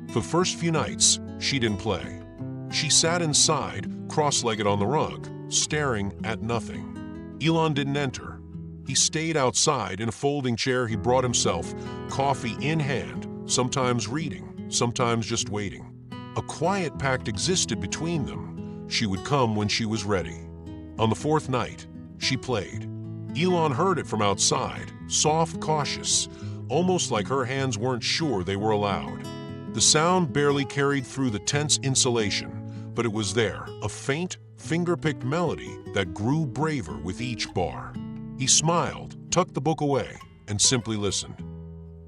For the first few nights, she didn't play. She sat inside, cross-legged on the rug, staring at nothing. Elon didn't enter. He stayed outside in a folding chair he brought himself, coffee in hand, sometimes reading, sometimes just waiting. A quiet pact existed between them. She would come when she was ready. On the 4th night, she played. Elon heard it from outside, soft, cautious, almost like her hands weren't sure they were allowed. The sound barely carried through the tense insulation, but it was there, a faint, finger-picked melody that grew braver with each bar. He smiled, tucked the book away, and simply listened.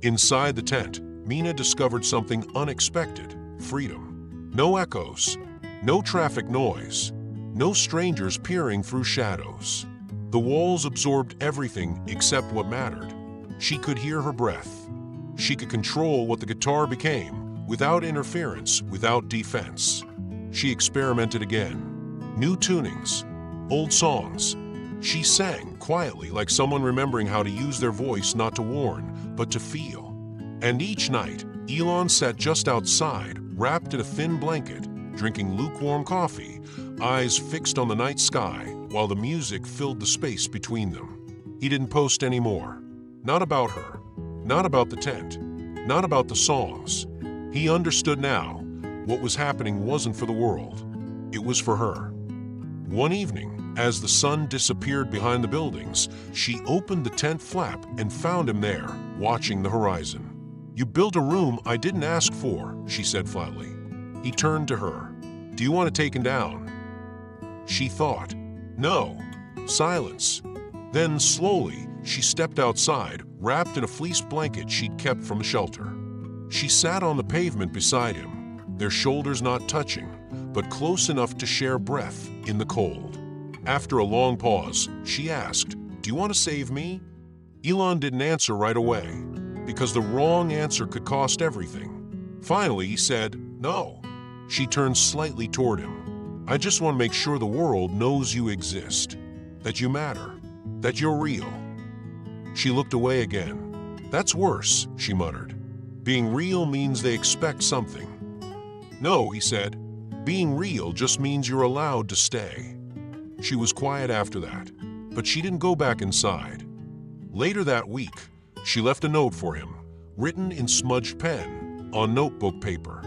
Inside the tent, Meena discovered something unexpected: freedom. No echoes, no traffic noise, no strangers peering through shadows. The walls absorbed everything except what mattered. She could hear her breath. She could control what the guitar became, without interference, without defense. She experimented again. New tunings, old songs. She sang quietly, like someone remembering how to use their voice not to warn, but to feel. And each night, Elon sat just outside, wrapped in a thin blanket, drinking lukewarm coffee, eyes fixed on the night sky, while the music filled the space between them. He didn't post anymore. Not about her. Not about the tent. Not about the songs. He understood now. What was happening wasn't for the world. It was for her. One evening, as the sun disappeared behind the buildings, she opened the tent flap and found him there, watching the horizon. "You built a room I didn't ask for," she said flatly. He turned to her. "Do you want it taken down?" She thought. No. Silence. Then, slowly, she stepped outside, wrapped in a fleece blanket she'd kept from the shelter. She sat on the pavement beside him, their shoulders not touching, but close enough to share breath in the cold. After a long pause, she asked, "Do you want to save me?" Elon didn't answer right away, because the wrong answer could cost everything. Finally, he said, "No." She turned slightly toward him. "I just want to make sure the world knows you exist, that you matter, that you're real." She looked away again. "That's worse," she muttered. "Being real means they expect something." "No," he said. "Being real just means you're allowed to stay." She was quiet after that, but she didn't go back inside. Later that week, she left a note for him, written in smudged pen on notebook paper.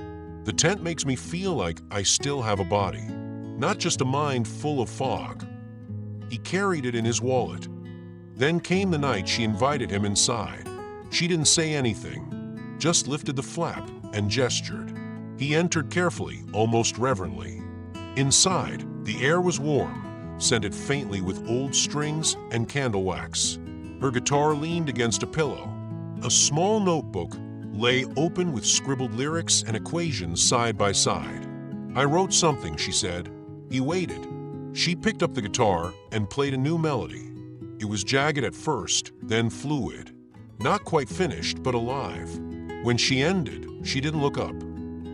"The tent makes me feel like I still have a body, not just a mind full of fog." He carried it in his wallet. Then came the night she invited him inside. She didn't say anything, just lifted the flap and gestured. He entered carefully, almost reverently. Inside, the air was warm, scented faintly with old strings and candle wax. Her guitar leaned against a pillow. A small notebook lay open with scribbled lyrics and equations side by side. "I wrote something," she said. He waited. She picked up the guitar and played a new melody. It was jagged at first, then fluid. Not quite finished, but alive. When she ended, she didn't look up.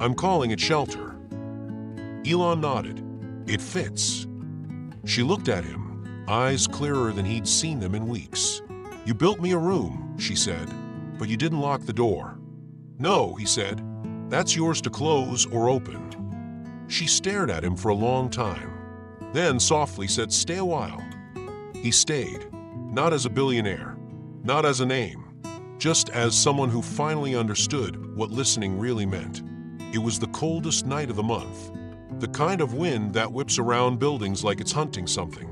"I'm calling it Shelter." Elon nodded. "It fits." She looked at him, eyes clearer than he'd seen them in weeks. "You built me a room," she said, "but you didn't lock the door." "No," he said. "That's yours to close or open." She stared at him for a long time, then softly said, "Stay a while." He stayed, not as a billionaire, not as a name, just as someone who finally understood what listening really meant. It was the coldest night of the month, the kind of wind that whips around buildings like it's hunting something.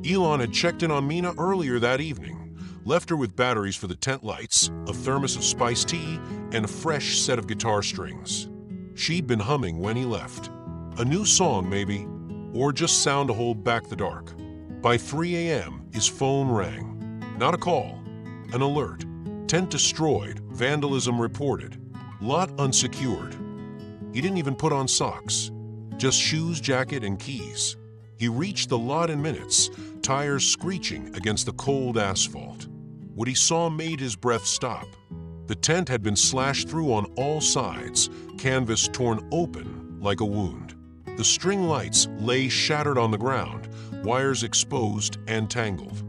Elon had checked in on Meena earlier that evening, left her with batteries for the tent lights, a thermos of spiced tea, and a fresh set of guitar strings. She'd been humming when he left. A new song, maybe, or just sound to hold back the dark. By 3 a.m., his phone rang. Not a call, an alert. Tent destroyed, vandalism reported, lot unsecured. He didn't even put on socks, just shoes, jacket, and keys. He reached the lot in minutes, tires screeching against the cold asphalt. What he saw made his breath stop. The tent had been slashed through on all sides, canvas torn open like a wound. The string lights lay shattered on the ground, wires exposed and tangled.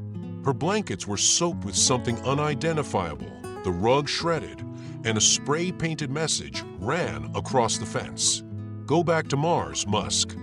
Her blankets were soaked with something unidentifiable, the rug shredded, and a spray-painted message ran across the fence. "Go back to Mars, Musk."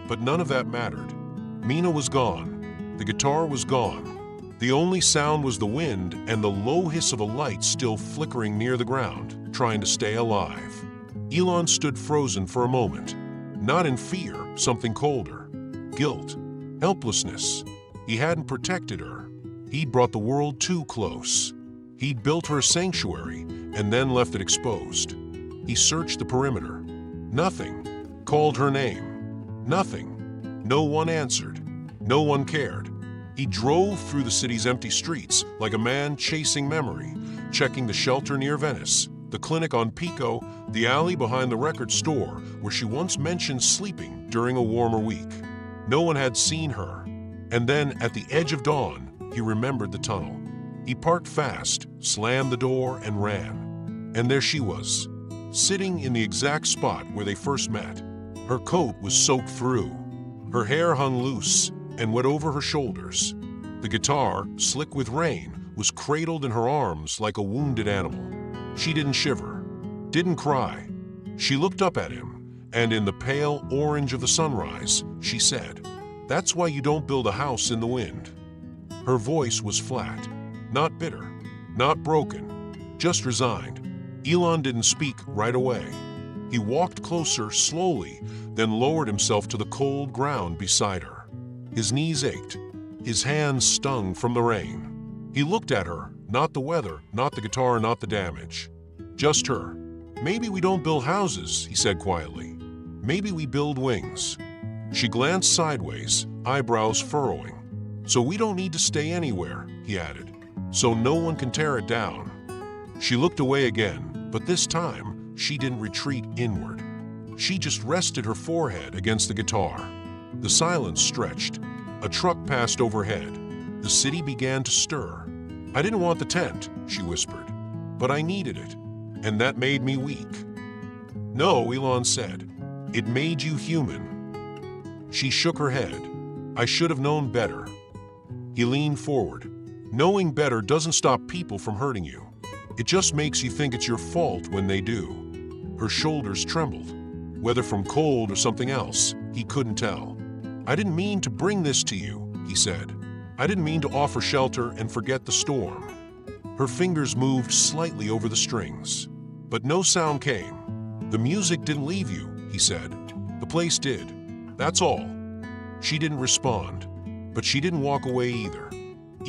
But none of that mattered. Meena was gone. The guitar was gone. The only sound was the wind and the low hiss of a light still flickering near the ground, trying to stay alive. Elon stood frozen for a moment. Not in fear, something colder. Guilt. Helplessness. He hadn't protected her. He'd brought the world too close. He'd built her a sanctuary and then left it exposed. He searched the perimeter. Nothing. Called her name. Nothing. No one answered. No one cared. He drove through the city's empty streets like a man chasing memory, checking the shelter near Venice, the clinic on Pico, the alley behind the record store where she once mentioned sleeping during a warmer week. No one had seen her. And then, at the edge of dawn, he remembered the tunnel. He parked fast, slammed the door, and ran. And there she was, sitting in the exact spot where they first met. Her coat was soaked through. Her hair hung loose and wet over her shoulders. The guitar, slick with rain, was cradled in her arms like a wounded animal. She didn't shiver, didn't cry. She looked up at him, and in the pale orange of the sunrise, she said, "That's why you don't build a house in the wind." Her voice was flat, not bitter, not broken, just resigned. Elon didn't speak right away. He walked closer slowly, then lowered himself to the cold ground beside her. His knees ached. His hands stung from the rain. He looked at her, not the weather, not the guitar, not the damage. Just her. "Maybe we don't build houses," he said quietly. "Maybe we build wings." She glanced sideways, eyebrows furrowing. "So we don't need to stay anywhere," he added. "So no one can tear it down." She looked away again, but this time she didn't retreat inward. She just rested her forehead against the guitar. The silence stretched. A truck passed overhead. The city began to stir. "I didn't want the tent," she whispered, "but I needed it, and that made me weak." "No," Elon said, "it made you human." She shook her head. "I should have known better." He leaned forward. "Knowing better doesn't stop people from hurting you. It just makes you think it's your fault when they do." Her shoulders trembled. Whether from cold or something else, he couldn't tell. "I didn't mean to bring this to you," he said. "I didn't mean to offer shelter and forget the storm." Her fingers moved slightly over the strings, but no sound came. "The music didn't leave you," he said. "The place did. That's all." She didn't respond, but she didn't walk away either.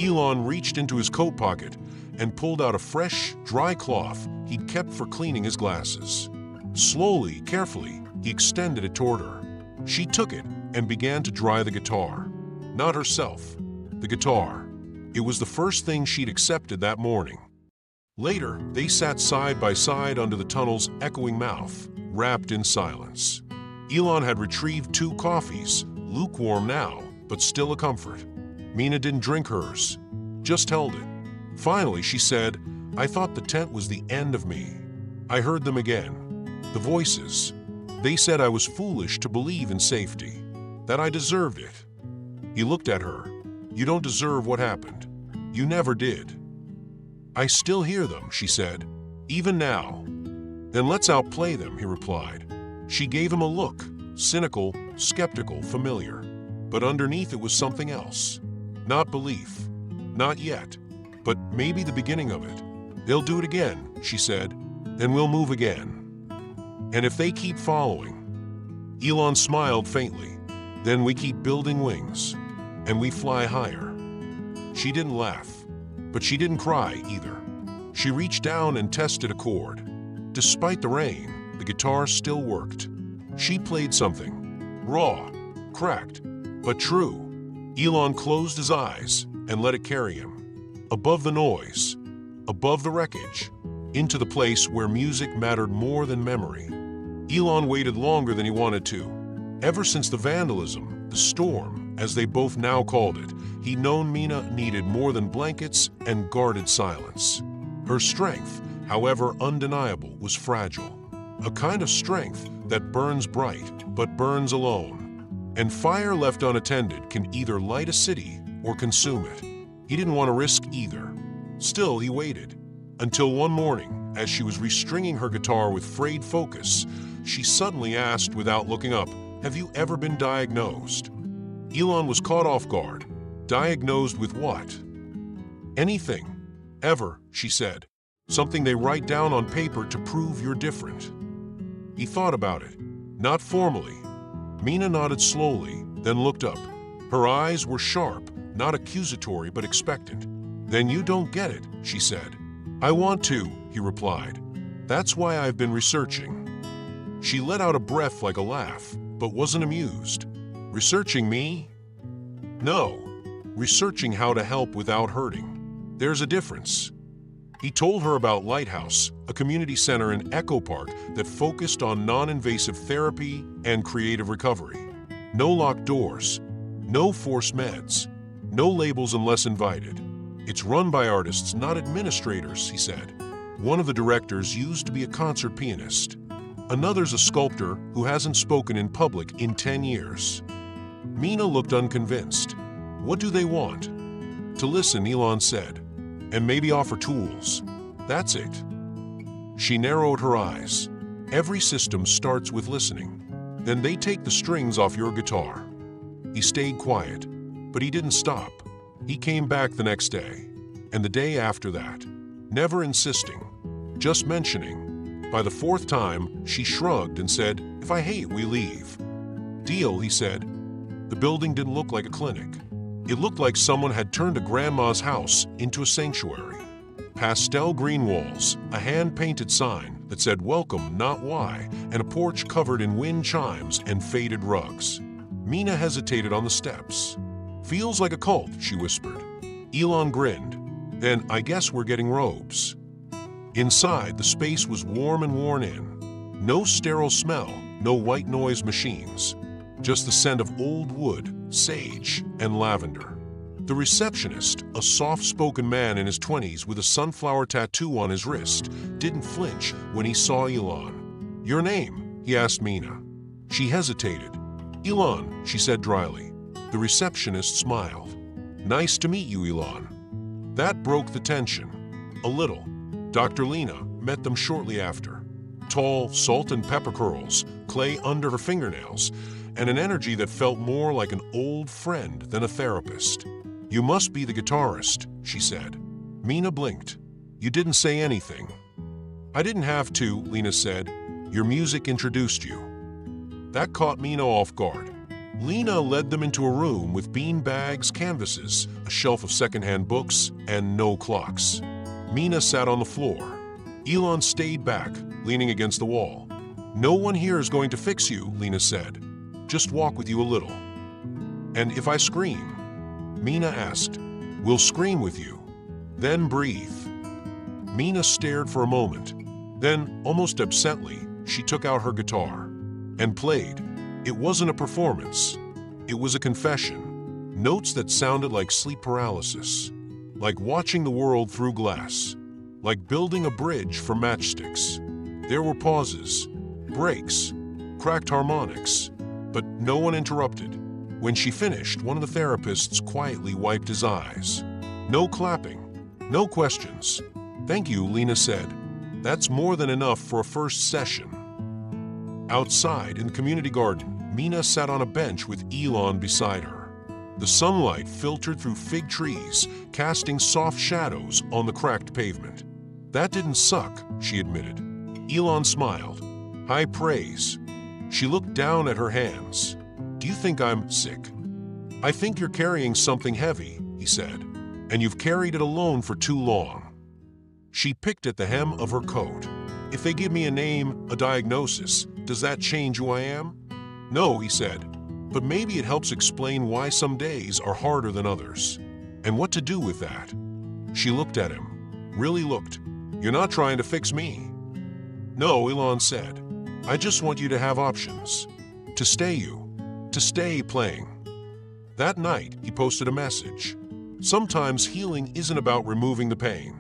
Elon reached into his coat pocket and pulled out a fresh, dry cloth he'd kept for cleaning his glasses. Slowly, carefully, he extended it toward her. She took it and began to dry the guitar. Not herself, the guitar. It was the first thing she'd accepted that morning. Later, they sat side by side under the tunnel's echoing mouth, wrapped in silence. Elon had retrieved 2 coffees, lukewarm now, but still a comfort. Meena didn't drink hers, just held it. Finally, she said, "I thought the tent was the end of me." I heard them again. The voices. They said I was foolish to believe in safety, that I deserved it. He looked at her. "You don't deserve what happened. You never did." "I still hear them," she said, "even now." "Then let's outplay them," he replied. She gave him a look, cynical, skeptical, familiar. But underneath it was something else. Not belief. Not yet. But maybe the beginning of it. "They'll do it again," she said. "Then we'll move again. And if they keep following." Elon smiled faintly. "Then we keep building wings. And we fly higher." She didn't laugh. But she didn't cry either. She reached down and tested a chord. Despite the rain, the guitar still worked. She played something. Raw, cracked, but true. Elon closed his eyes and let it carry him. Above the noise, above the wreckage, into the place where music mattered more than memory. Elon waited longer than he wanted to. Ever since the vandalism, the storm, as they both now called it, he'd known Meena needed more than blankets and guarded silence. Her strength, however undeniable, was fragile. A kind of strength that burns bright, but burns alone. And fire left unattended can either light a city or consume it. He didn't want to risk either. Still, he waited. Until one morning, as she was restringing her guitar with frayed focus, she suddenly asked without looking up, "Have you ever been diagnosed?" Elon was caught off guard. Diagnosed with what? "Anything. Ever," she said. "Something they write down on paper to prove you're different." He thought about it. Not formally. Meena nodded slowly, then looked up. Her eyes were sharp, not accusatory but expectant. "Then you don't get it," she said. "I want to," he replied. "That's why I've been researching." She let out a breath like a laugh, but wasn't amused. "Researching me?" "No. Researching how to help without hurting. There's a difference." He told her about Lighthouse, a community center in Echo Park that focused on non-invasive therapy and creative recovery. No locked doors, no forced meds, no labels unless invited. "It's run by artists, not administrators," he said. One of the directors used to be a concert pianist. Another's a sculptor who hasn't spoken in public in 10 years. Meena looked unconvinced. "What do they want?" "To listen," Elon said, "and maybe offer tools. That's it." She narrowed her eyes. "Every system starts with listening. Then they take the strings off your guitar." He stayed quiet, but he didn't stop. He came back the next day, and the day after that, never insisting, just mentioning. By the 4th time, she shrugged and said, "If I hate, we leave." "Deal," he said. The building didn't look like a clinic. It looked like someone had turned a grandma's house into a sanctuary. Pastel green walls, a hand-painted sign that said "Welcome, not why," and a porch covered in wind chimes and faded rugs. Meena hesitated on the steps. "Feels like a cult," she whispered. Elon grinned. "Then I guess we're getting robes." Inside, the space was warm and worn in. No sterile smell, no white noise machines. Just the scent of old wood, sage, and lavender. The receptionist, a soft-spoken man in his 20s with a sunflower tattoo on his wrist, didn't flinch when he saw Elon. "Your name?" he asked Meena. She hesitated. "Elon," she said dryly. The receptionist smiled. "Nice to meet you, Elon." That broke the tension. A little. Dr. Lena met them shortly after. Tall, salt and pepper curls, clay under her fingernails, and an energy that felt more like an old friend than a therapist. "You must be the guitarist," she said. Meena blinked. "You didn't say anything." "I didn't have to," Lena said. "Your music introduced you." That caught Meena off guard. Lena led them into a room with bean bags, canvases, a shelf of secondhand books, and no clocks. Meena sat on the floor. Elon stayed back, leaning against the wall. "No one here is going to fix you," Lena said. "Just walk with you a little." "And if I scream?" Meena asked. "We'll scream with you. Then breathe." Meena stared for a moment. Then, almost absently, she took out her guitar and played. It wasn't a performance. It was a confession. Notes that sounded like sleep paralysis, like watching the world through glass, like building a bridge for matchsticks. There were pauses, breaks, cracked harmonics, but no one interrupted. When she finished, one of the therapists quietly wiped his eyes. No clapping, no questions. "Thank you," Lena said. "That's more than enough for a first session." Outside in the community garden, Meena sat on a bench with Elon beside her. The sunlight filtered through fig trees, casting soft shadows on the cracked pavement. "That didn't suck," she admitted. Elon smiled. "High praise." She looked down at her hands. "Do you think I'm sick?" "I think you're carrying something heavy," he said, "and you've carried it alone for too long." She picked at the hem of her coat. "If they give me a name, a diagnosis, does that change who I am?" "No," he said, "but maybe it helps explain why some days are harder than others. And what to do with that." She looked at him, really looked. "You're not trying to fix me." "No," Elon said. "I just want you to have options. To stay playing." That night, he posted a message. Sometimes healing isn't about removing the pain.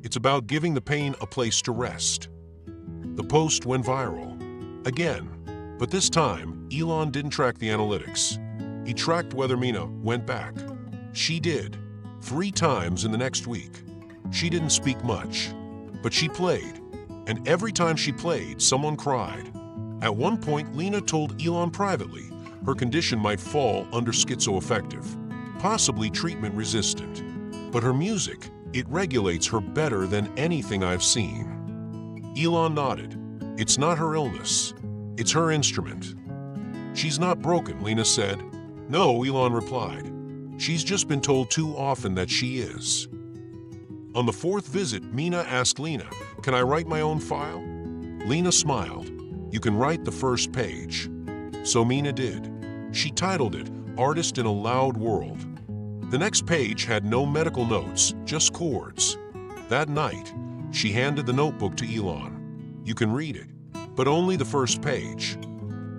It's about giving the pain a place to rest. The post went viral. Again, but this time, Elon didn't track the analytics. He tracked whether Meena went back. She did, 3 times in the next week. She didn't speak much, but she played. And every time she played, someone cried. At one point, Lena told Elon privately her condition might fall under schizoaffective, possibly treatment-resistant. But her music, it regulates her better than anything I've seen. Elon nodded. It's not her illness. It's her instrument. She's not broken, Lena said. No, Elon replied. She's just been told too often that she is. On the 4th visit, Meena asked Lena, "Can I write my own file?" Lena smiled. "You can write the first page." So Meena did. She titled it, Artist in a Loud World. The next page had no medical notes, just chords. That night, she handed the notebook to Elon. "You can read it, but only the first page."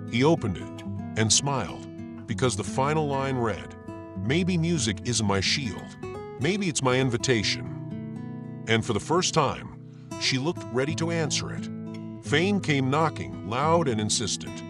He opened it and smiled, because the final line read, "Maybe music isn't my shield. Maybe it's my invitation." And for the first time, she looked ready to answer it. Fame came knocking, loud and insistent.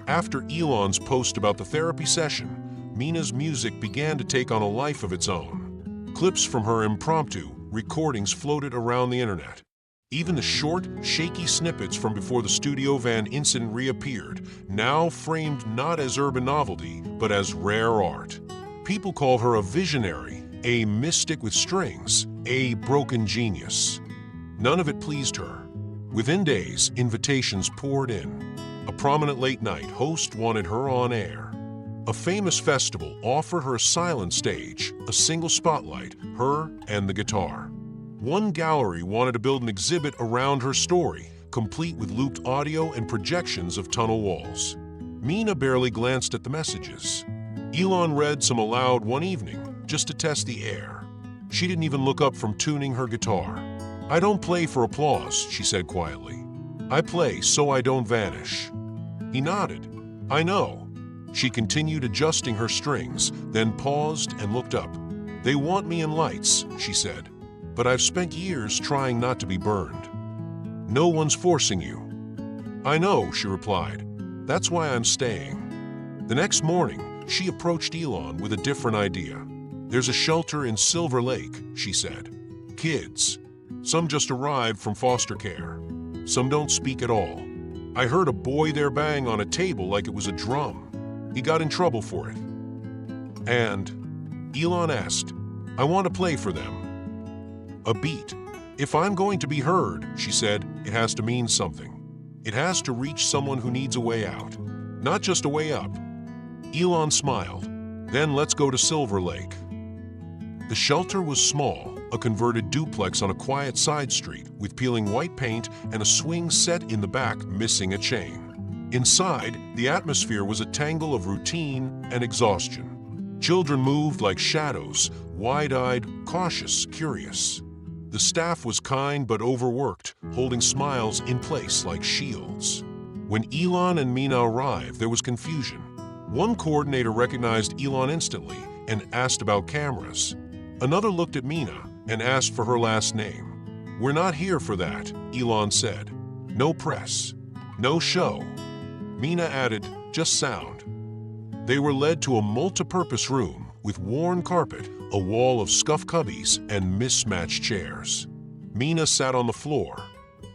After Elon's post about the therapy session, Meena's music began to take on a life of its own. Clips from her impromptu recordings floated around the internet. Even the short, shaky snippets from before the studio van incident reappeared, now framed not as urban novelty, but as rare art. People call her a visionary, a mystic with strings, a broken genius. None of it pleased her. Within days, invitations poured in. A prominent late-night host wanted her on air. A famous festival offered her a silent stage, a single spotlight, her and the guitar. One gallery wanted to build an exhibit around her story, complete with looped audio and projections of tunnel walls. Meena barely glanced at the messages. Elon read some aloud one evening, just to test the air. She didn't even look up from tuning her guitar. "I don't play for applause," she said quietly. "I play so I don't vanish." He nodded. "I know." She continued adjusting her strings, then paused and looked up. "They want me in lights," she said, "but I've spent years trying not to be burned." "No one's forcing you." "I know," she replied. "That's why I'm staying." The next morning, she approached Elon with a different idea. "There's a shelter in Silver Lake," she said. "Kids. Some just arrived from foster care. Some don't speak at all. I heard a boy there bang on a table like it was a drum. He got in trouble for it." And Elon asked, "I want to play for them." A beat. "If I'm going to be heard," she said, "it has to mean something. It has to reach someone who needs a way out, not just a way up." Elon smiled. Then let's go to Silver Lake. The shelter was small, a converted duplex on a quiet side street with peeling white paint and a swing set in the back missing a chain. Inside, the atmosphere was a tangle of routine and exhaustion. Children moved like shadows, wide-eyed, cautious, curious. The staff was kind but overworked, holding smiles in place like shields. When Elon and Meena arrived, there was confusion. One coordinator recognized Elon instantly and asked about cameras. Another looked at Meena and asked for her last name. "We're not here for that," Elon said. "No press. No show." Meena added, "Just sound." They were led to a multi-purpose room with worn carpet, a wall of scuffed cubbies, and mismatched chairs. Meena sat on the floor.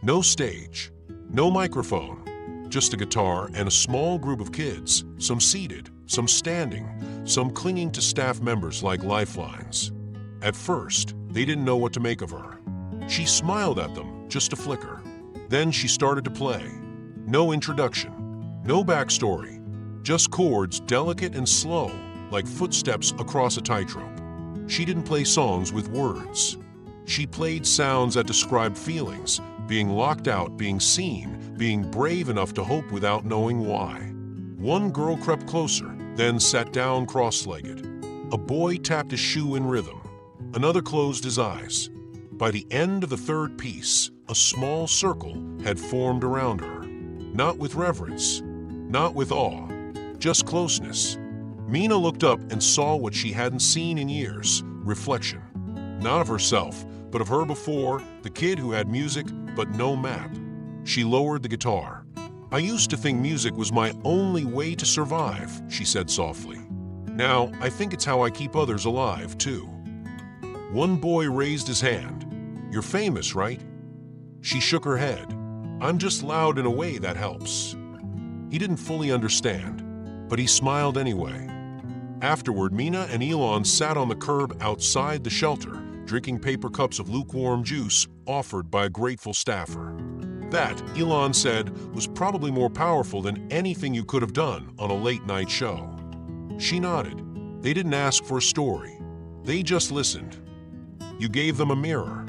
No stage, no microphone, just a guitar and a small group of kids, some seated, some standing, some clinging to staff members like lifelines. At first, they didn't know what to make of her. She smiled at them, just a flicker. Then she started to play. No introduction, no backstory, just chords delicate and slow, like footsteps across a tightrope. She didn't play songs with words. She played sounds that described feelings, being locked out, being seen, being brave enough to hope without knowing why. One girl crept closer, then sat down cross-legged. A boy tapped his shoe in rhythm. Another closed his eyes. By the end of the third piece, a small circle had formed around her. Not with reverence, not with awe, just closeness. Meena looked up and saw what she hadn't seen in years, reflection. Not of herself, but of her before, the kid who had music but no map. She lowered the guitar. "I used to think music was my only way to survive," she said softly. "Now, I think it's how I keep others alive, too." One boy raised his hand. "You're famous, right?" She shook her head. "I'm just loud in a way that helps." He didn't fully understand, but he smiled anyway. Afterward, Meena and Elon sat on the curb outside the shelter, drinking paper cups of lukewarm juice offered by a grateful staffer. That, Elon said, was probably more powerful than anything you could have done on a late-night show. She nodded. They didn't ask for a story. They just listened. "You gave them a mirror."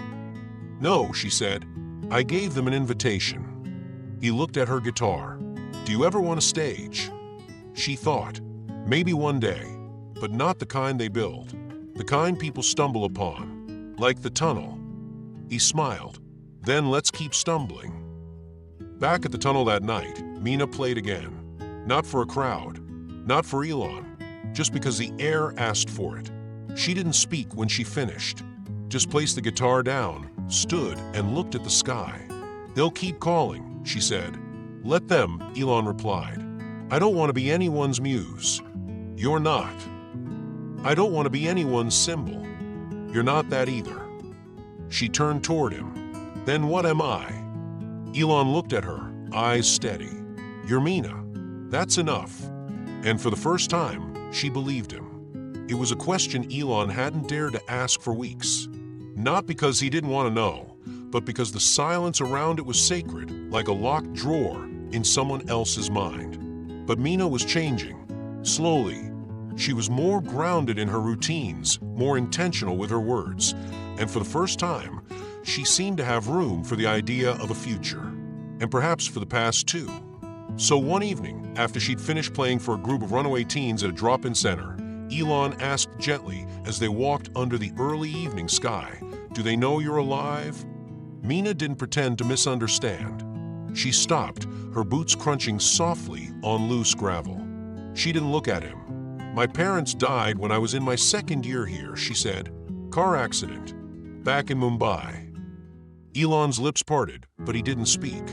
"No," she said. "I gave them an invitation." He looked at her guitar. "Do you ever want a stage?" She thought, maybe one day, but not the kind they build, the kind people stumble upon, like the tunnel. He smiled. "Then let's keep stumbling." Back at the tunnel that night, Meena played again. Not for a crowd, not for Elon, just because the air asked for it. She didn't speak when she finished. Just placed the guitar down, stood, and looked at the sky. "They'll keep calling," she said. "Let them," Elon replied. "I don't want to be anyone's muse." "You're not." "I don't want to be anyone's symbol." "You're not that either." She turned toward him. "Then what am I?" Elon looked at her, eyes steady. "You're Meena. That's enough." And for the first time, she believed him. It was a question Elon hadn't dared to ask for weeks. Not because he didn't want to know, but because the silence around it was sacred, like a locked drawer in someone else's mind. But Meena was changing. Slowly. She was more grounded in her routines, more intentional with her words, and for the first time, she seemed to have room for the idea of a future, and perhaps for the past too. So one evening, after she'd finished playing for a group of runaway teens at a drop-in center, Elon asked gently as they walked under the early evening sky, "Do they know you're alive?" Meena didn't pretend to misunderstand. She stopped, her boots crunching softly on loose gravel. She didn't look at him. "My parents died when I was in my second year here," she said. "Car accident. Back in Mumbai." Elon's lips parted, but he didn't speak.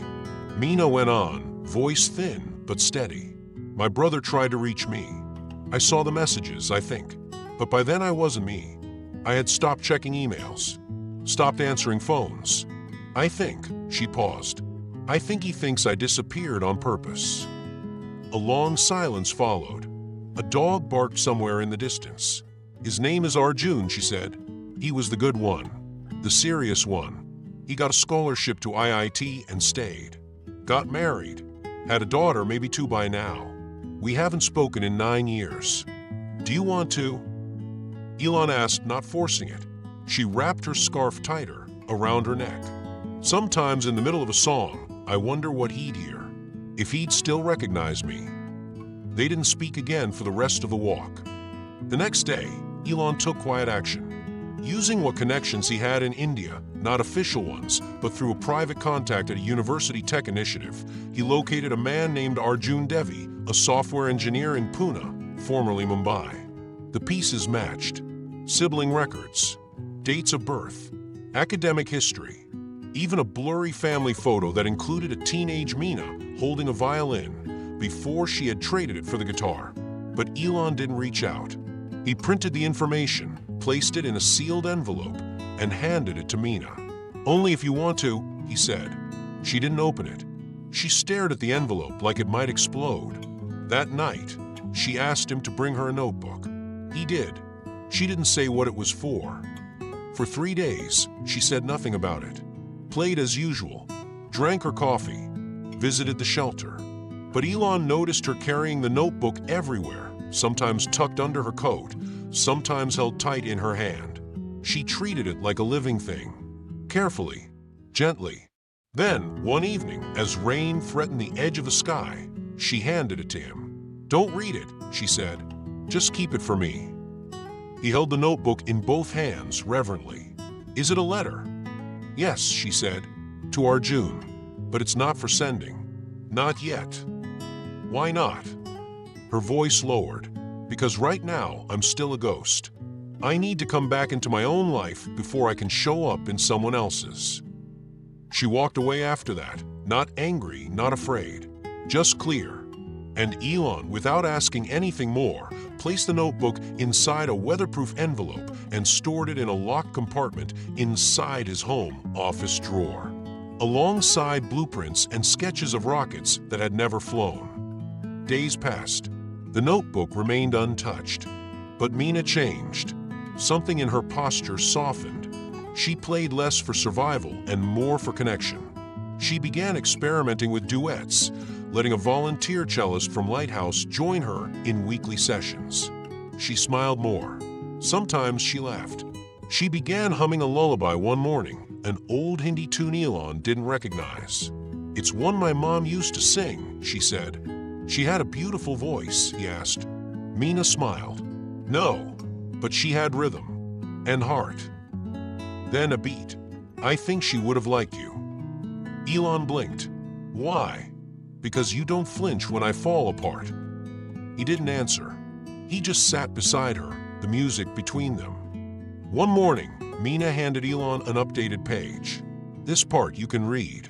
Meena went on, voice thin but steady. "My brother tried to reach me. I saw the messages, I think. But by then I wasn't me. I had stopped checking emails. Stopped answering phones. I think," she paused, "I think he thinks I disappeared on purpose." A long silence followed. A dog barked somewhere in the distance. "His name is Arjun," she said. "He was the good one, the serious one. He got a scholarship to IIT and stayed. Got married. Had a daughter, maybe two by now. We haven't spoken in 9 years. Do you want to?" Elon asked, not forcing it. She wrapped her scarf tighter around her neck. Sometimes in the middle of a song, I wonder what he'd hear, if he'd still recognize me. They didn't speak again for the rest of the walk. The next day, Elon took quiet action. Using what connections he had in India, not official ones, but through a private contact at a university tech initiative, he located a man named Arjun Devi, a software engineer in Pune, formerly Mumbai. The pieces matched: sibling records, dates of birth, academic history, even a blurry family photo that included a teenage Meena holding a violin before she had traded it for the guitar. But Elon didn't reach out. He printed the information, placed it in a sealed envelope, and handed it to Meena. "Only if you want to," he said. She didn't open it. She stared at the envelope like it might explode. That night, she asked him to bring her a notebook. He did. She didn't say what it was for. For 3 days, she said nothing about it. Played as usual, drank her coffee, visited the shelter. But Elon noticed her carrying the notebook everywhere, sometimes tucked under her coat, sometimes held tight in her hand. She treated it like a living thing, carefully, gently. Then, one evening, as rain threatened the edge of the sky, she handed it to him. "Don't read it," she said. "Just keep it for me." He held the notebook in both hands reverently. "Is it a letter?" "Yes," she said, "to Arjun, but it's not for sending. Not yet." "Why not?" Her voice lowered. "Because right now I'm still a ghost. I need to come back into my own life before I can show up in someone else's." She walked away after that, not angry, not afraid, just clear. And Elon, without asking anything more, placed the notebook inside a weatherproof envelope and stored it in a locked compartment inside his home office drawer, alongside blueprints and sketches of rockets that had never flown. Days passed. The notebook remained untouched. But Meena changed. Something in her posture softened. She played less for survival and more for connection. She began experimenting with duets, letting a volunteer cellist from Lighthouse join her in weekly sessions. She smiled more. Sometimes she laughed. She began humming a lullaby one morning, an old Hindi tune Elon didn't recognize. "It's one my mom used to sing," she said. "She had a beautiful voice," he asked. Meena smiled. "No, but she had rhythm and heart." Then a beat. "I think she would have liked you." Elon blinked. "Why?" "Because you don't flinch when I fall apart." He didn't answer. He just sat beside her, the music between them. One morning, Meena handed Elon an updated page. "This part you can read."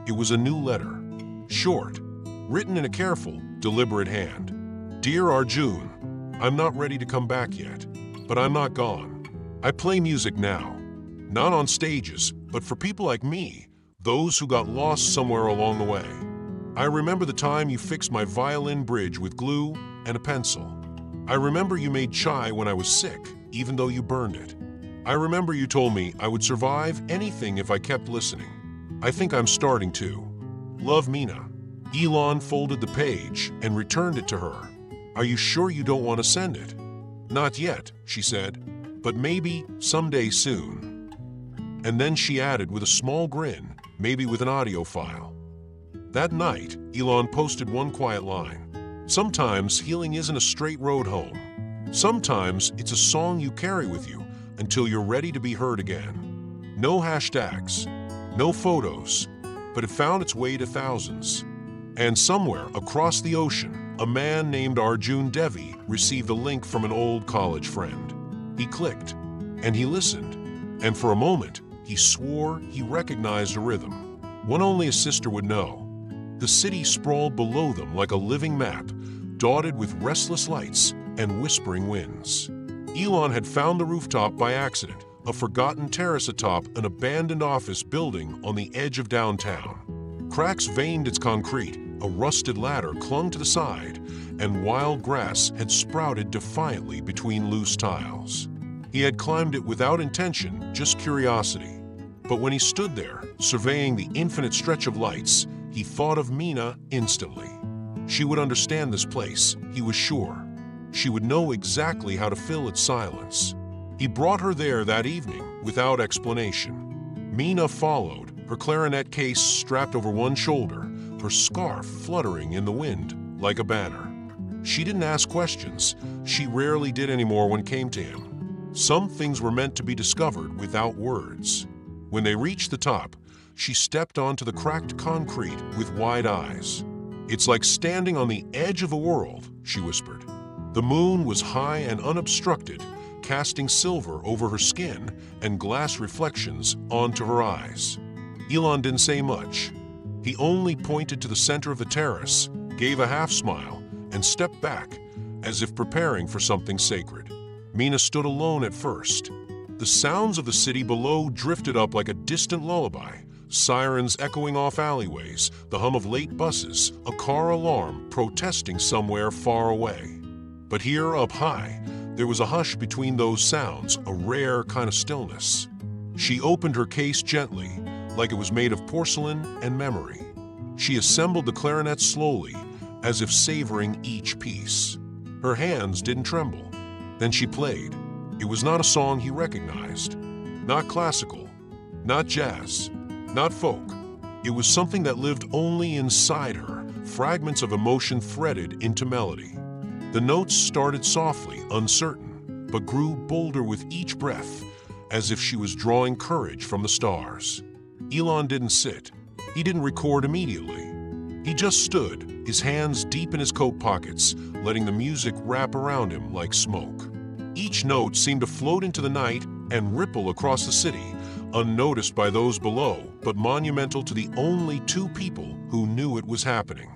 It was a new letter. Short, written in a careful, deliberate hand. "Dear Arjun, I'm not ready to come back yet, but I'm not gone. I play music now. Not on stages, but for people like me, those who got lost somewhere along the way. I remember the time you fixed my violin bridge with glue and a pencil. I remember you made chai when I was sick, even though you burned it. I remember you told me I would survive anything if I kept listening. I think I'm starting to. Love, Meena." Elon folded the page and returned it to her. "Are you sure you don't want to send it?" "Not yet," she said, "but maybe someday soon." And then she added with a small grin, maybe with an audio file. That night, Elon posted one quiet line. "Sometimes healing isn't a straight road home. Sometimes it's a song you carry with you until you're ready to be heard again." No hashtags, no photos, but it found its way to thousands. And somewhere across the ocean, a man named Arjun Devi received a link from an old college friend. He clicked, and he listened, and for a moment, he swore he recognized a rhythm, one only a sister would know. The city sprawled below them like a living map, dotted with restless lights and whispering winds. Elon had found the rooftop by accident, a forgotten terrace atop an abandoned office building on the edge of downtown. Cracks veined its concrete, a rusted ladder clung to the side, and wild grass had sprouted defiantly between loose tiles. He had climbed it without intention, just curiosity. But when he stood there, surveying the infinite stretch of lights, he thought of Meena instantly. She would understand this place, he was sure. She would know exactly how to fill its silence. He brought her there that evening without explanation. Meena followed, her clarinet case strapped over one shoulder, her scarf fluttering in the wind like a banner. She didn't ask questions. She rarely did anymore when it came to him. Some things were meant to be discovered without words. When they reached the top, she stepped onto the cracked concrete with wide eyes. "It's like standing on the edge of a world," she whispered. The moon was high and unobstructed, casting silver over her skin and glass reflections onto her eyes. Elon didn't say much. He only pointed to the center of the terrace, gave a half smile, and stepped back, as if preparing for something sacred. Meena stood alone at first. The sounds of the city below drifted up like a distant lullaby, sirens echoing off alleyways, the hum of late buses, a car alarm protesting somewhere far away. But here, up high, there was a hush between those sounds, a rare kind of stillness. She opened her case gently, like it was made of porcelain and memory. She assembled the clarinet slowly, as if savoring each piece. Her hands didn't tremble. Then she played. It was not a song he recognized. Not classical, not jazz, not folk. It was something that lived only inside her, fragments of emotion threaded into melody. The notes started softly, uncertain, but grew bolder with each breath, as if she was drawing courage from the stars. Elon didn't sit. He didn't record immediately. He just stood, his hands deep in his coat pockets, letting the music wrap around him like smoke. Each note seemed to float into the night and ripple across the city, unnoticed by those below, but monumental to the only two people who knew it was happening.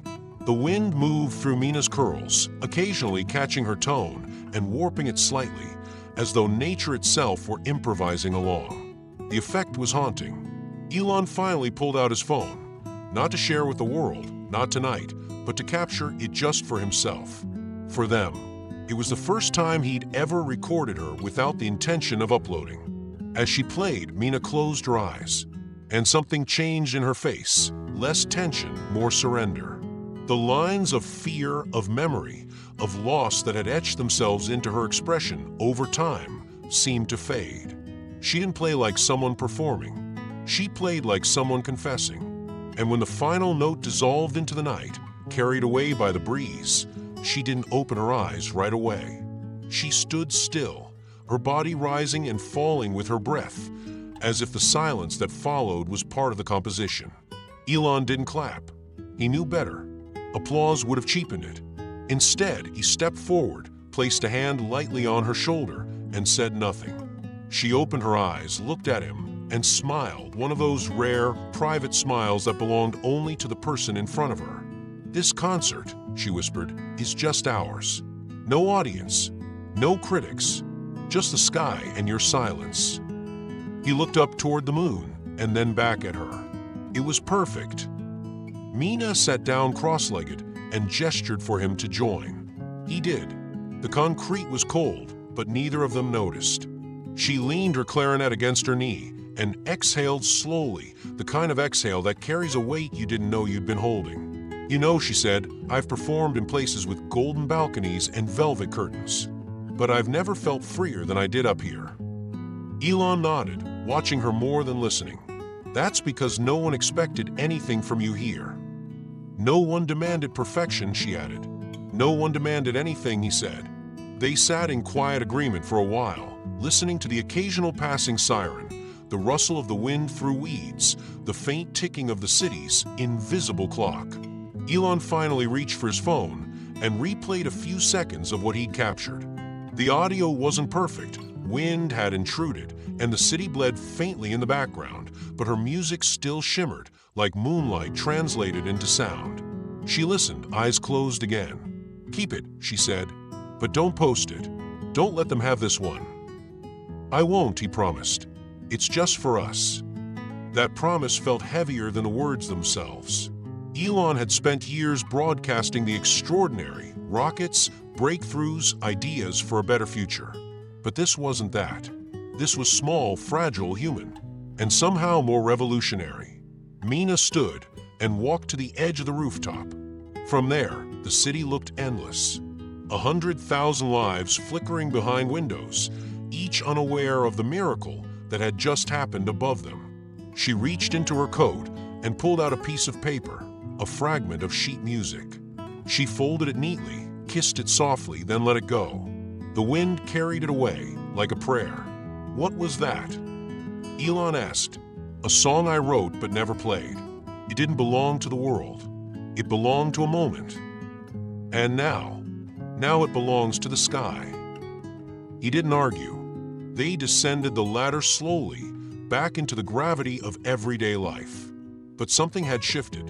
The wind moved through Meena's curls, occasionally catching her tone and warping it slightly, as though nature itself were improvising along. The effect was haunting. Elon finally pulled out his phone, not to share with the world, not tonight, but to capture it just for himself. For them. It was the first time he'd ever recorded her without the intention of uploading. As she played, Meena closed her eyes, and something changed in her face. Less tension, more surrender. The lines of fear, of memory, of loss that had etched themselves into her expression over time seemed to fade. She didn't play like someone performing. She played like someone confessing. And when the final note dissolved into the night, carried away by the breeze, she didn't open her eyes right away. She stood still, her body rising and falling with her breath, as if the silence that followed was part of the composition. Elon didn't clap. He knew better. Applause would have cheapened it. Instead, he stepped forward, placed a hand lightly on her shoulder, and said nothing. She opened her eyes, looked at him, and smiled, one of those rare, private smiles that belonged only to the person in front of her. "This concert," she whispered, "is just ours. No audience, no critics, just the sky and your silence." He looked up toward the moon and then back at her. It was perfect. Meena sat down cross-legged and gestured for him to join. He did. The concrete was cold, but neither of them noticed. She leaned her clarinet against her knee and exhaled slowly, the kind of exhale that carries a weight you didn't know you'd been holding. "You know," she said, "I've performed in places with golden balconies and velvet curtains, but I've never felt freer than I did up here." Elon nodded, watching her more than listening. "That's because no one expected anything from you here." "No one demanded perfection," she added. "No one demanded anything," he said. They sat in quiet agreement for a while, listening to the occasional passing siren, the rustle of the wind through weeds, the faint ticking of the city's invisible clock. Elon finally reached for his phone and replayed a few seconds of what he'd captured. The audio wasn't perfect. Wind had intruded, and the city bled faintly in the background, but her music still shimmered, like moonlight translated into sound. She listened, eyes closed again. "Keep it," she said, "but don't post it. Don't let them have this one." "I won't," he promised. "It's just for us." That promise felt heavier than the words themselves. Elon had spent years broadcasting the extraordinary, rockets, breakthroughs, ideas for a better future. But this wasn't that. This was small, fragile, human, and somehow more revolutionary. Meena stood and walked to the edge of the rooftop. From there, the city looked endless. 100,000 lives flickering behind windows, each unaware of the miracle that had just happened above them. She reached into her coat and pulled out a piece of paper, a fragment of sheet music. She folded it neatly, kissed it softly, then let it go. The wind carried it away like a prayer. What was that? Elon asked. A song I wrote but never played. It didn't belong to the world. It belonged to a moment. And now it belongs to the sky. He didn't argue. They descended the ladder slowly, back into the gravity of everyday life. But something had shifted.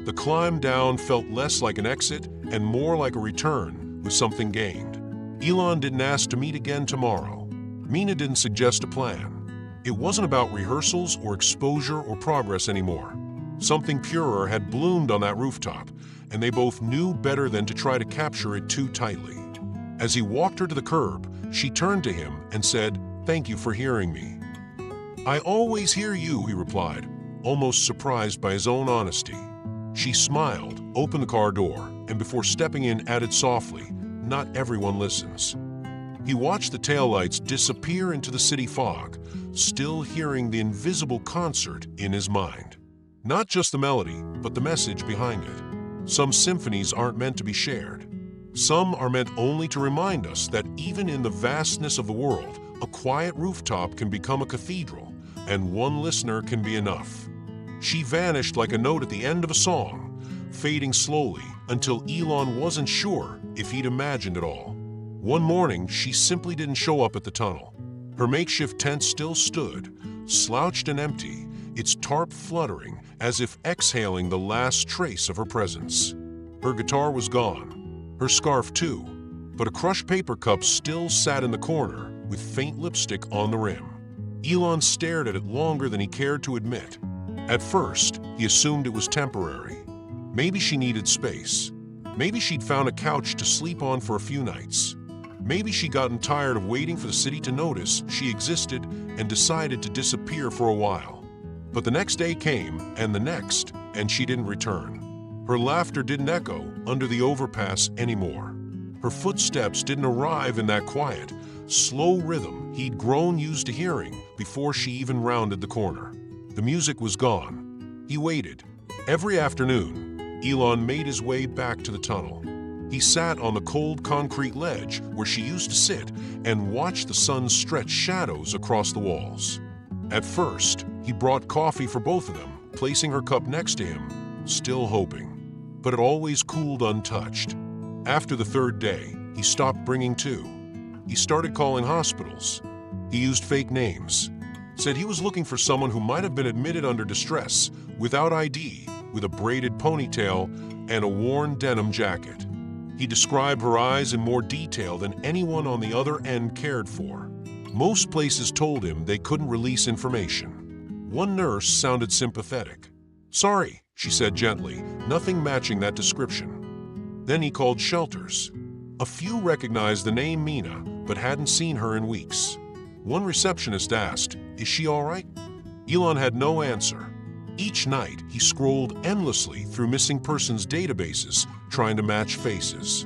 The climb down felt less like an exit and more like a return with something gained. Elon didn't ask to meet again tomorrow. Meena didn't suggest a plan. It wasn't about rehearsals or exposure or progress anymore. Something purer had bloomed on that rooftop, and they both knew better than to try to capture it too tightly. As he walked her to the curb, she turned to him and said, "Thank you for hearing me." "I always hear you," he replied, almost surprised by his own honesty. She smiled, opened the car door, and before stepping in added softly, "Not everyone listens." He watched the taillights disappear into the city fog, still hearing the invisible concert in his mind. Not just the melody, but the message behind it. Some symphonies aren't meant to be shared. Some are meant only to remind us that even in the vastness of the world, a quiet rooftop can become a cathedral, and one listener can be enough. She vanished like a note at the end of a song, fading slowly until Elon wasn't sure if he'd imagined it all. One morning, she simply didn't show up at the tunnel. Her makeshift tent still stood, slouched and empty, its tarp fluttering as if exhaling the last trace of her presence. Her guitar was gone, her scarf too, but a crushed paper cup still sat in the corner with faint lipstick on the rim. Elon stared at it longer than he cared to admit. At first, he assumed it was temporary. Maybe she needed space. Maybe she'd found a couch to sleep on for a few nights. Maybe she'd gotten tired of waiting for the city to notice she existed and decided to disappear for a while. But the next day came, and the next, and she didn't return. Her laughter didn't echo under the overpass anymore. Her footsteps didn't arrive in that quiet, slow rhythm he'd grown used to hearing before she even rounded the corner. The music was gone. He waited. Every afternoon, Elon made his way back to the tunnel. He sat on the cold concrete ledge where she used to sit and watched the sun stretch shadows across the walls. At first, he brought coffee for both of them, placing her cup next to him, still hoping. But it always cooled untouched. After the third day, he stopped bringing two. He started calling hospitals. He used fake names. Said he was looking for someone who might have been admitted under distress, without ID, with a braided ponytail and a worn denim jacket. He described her eyes in more detail than anyone on the other end cared for. Most places told him they couldn't release information. One nurse sounded sympathetic. "Sorry," she said gently, nothing matching that description. Then he called shelters. A few recognized the name Meena, but hadn't seen her in weeks. One receptionist asked, "Is she all right?" Elon had no answer. Each night, he scrolled endlessly through missing persons databases, trying to match faces.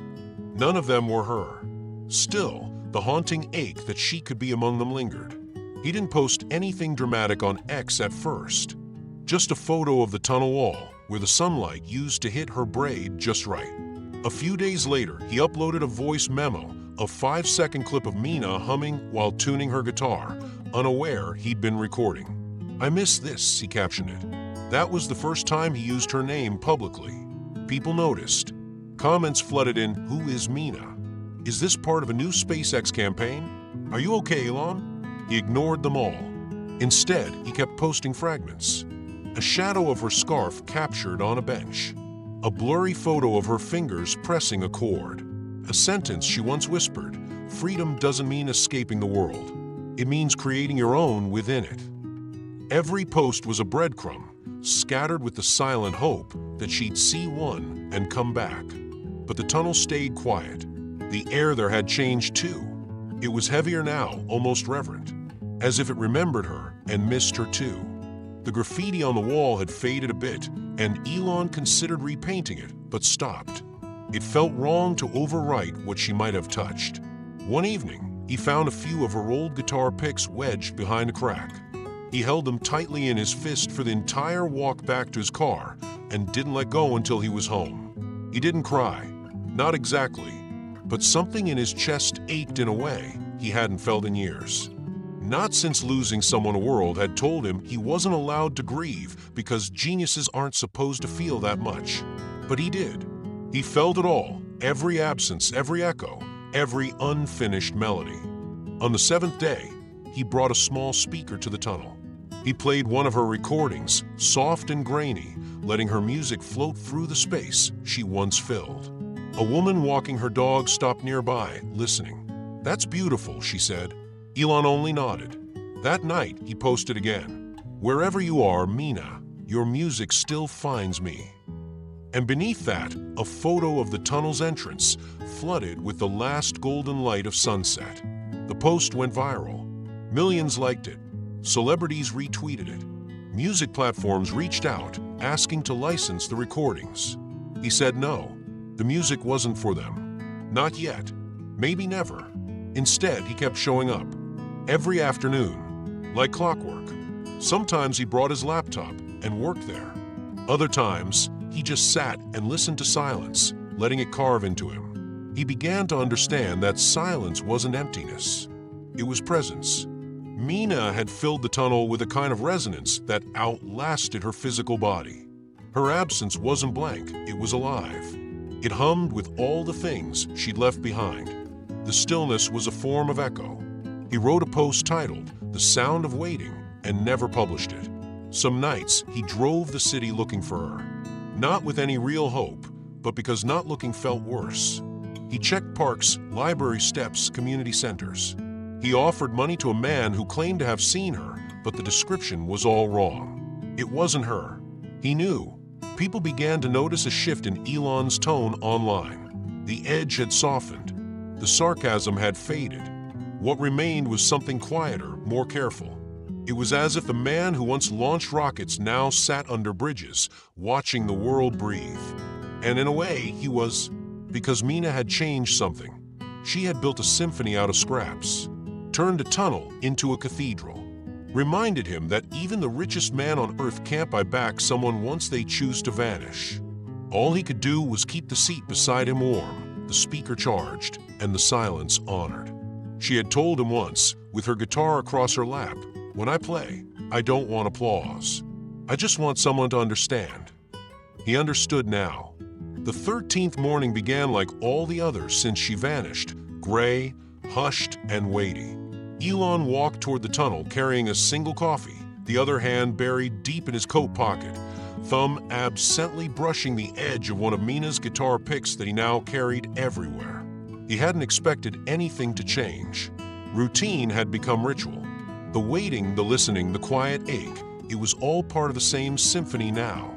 None of them were her. Still, the haunting ache that she could be among them lingered. He didn't post anything dramatic on X at first. Just a photo of the tunnel wall, where the sunlight used to hit her braid just right. A few days later, he uploaded a voice memo, a 5-second clip of Meena humming while tuning her guitar, unaware he'd been recording. "I miss this," he captioned it. That was the first time he used her name publicly. People noticed. Comments flooded in, "Who is Meena? Is this part of a new SpaceX campaign? Are you okay, Elon?" He ignored them all. Instead, he kept posting fragments. A shadow of her scarf captured on a bench. A blurry photo of her fingers pressing a chord. A sentence she once whispered, "Freedom doesn't mean escaping the world. It means creating your own within it." Every post was a breadcrumb, scattered with the silent hope that she'd see one and come back. But the tunnel stayed quiet. The air there had changed too. It was heavier now, almost reverent, as if it remembered her and missed her too. The graffiti on the wall had faded a bit, and Elon considered repainting it, but stopped. It felt wrong to overwrite what she might have touched. One evening, he found a few of her old guitar picks wedged behind a crack. He held them tightly in his fist for the entire walk back to his car and didn't let go until he was home. He didn't cry, not exactly, but something in his chest ached in a way he hadn't felt in years. Not since losing someone the world had told him he wasn't allowed to grieve because geniuses aren't supposed to feel that much. But he did. He felt it all, every absence, every echo, every unfinished melody. On the seventh day, he brought a small speaker to the tunnel. He played one of her recordings, soft and grainy, letting her music float through the space she once filled. A woman walking her dog stopped nearby, listening. "That's beautiful," she said. Elon only nodded. That night, he posted again. "Wherever you are, Meena, your music still finds me." And beneath that, a photo of the tunnel's entrance, flooded with the last golden light of sunset. The post went viral. Millions liked it. Celebrities retweeted it. Music platforms reached out, asking to license the recordings. He said no, the music wasn't for them. Not yet. Maybe never. Instead, he kept showing up. Every afternoon, like clockwork. Sometimes he brought his laptop and worked there. Other times, he just sat and listened to silence, letting it carve into him. He began to understand that silence wasn't emptiness. It was presence. Meena had filled the tunnel with a kind of resonance that outlasted her physical body. Her absence wasn't blank, it was alive. It hummed with all the things she'd left behind. The stillness was a form of echo. He wrote a post titled, "The Sound of Waiting," and never published it. Some nights, he drove the city looking for her. Not with any real hope, but because not looking felt worse. He checked parks, library steps, community centers. He offered money to a man who claimed to have seen her, but the description was all wrong. It wasn't her. He knew. People began to notice a shift in Elon's tone online. The edge had softened. The sarcasm had faded. What remained was something quieter, more careful. It was as if the man who once launched rockets now sat under bridges, watching the world breathe. And in a way, he was, because Meena had changed something. She had built a symphony out of scraps, turned a tunnel into a cathedral, reminded him that even the richest man on earth can't buy back someone once they choose to vanish. All he could do was keep the seat beside him warm, the speaker charged, and the silence honored. She had told him once, with her guitar across her lap, "When I play, I don't want applause. I just want someone to understand." He understood now. The 13th morning began like all the others since she vanished, gray, hushed, and weighty. Elon walked toward the tunnel carrying a single coffee, the other hand buried deep in his coat pocket, thumb absently brushing the edge of one of Meena's guitar picks that he now carried everywhere. He hadn't expected anything to change. Routine had become ritual. The waiting, the listening, the quiet ache, it was all part of the same symphony now.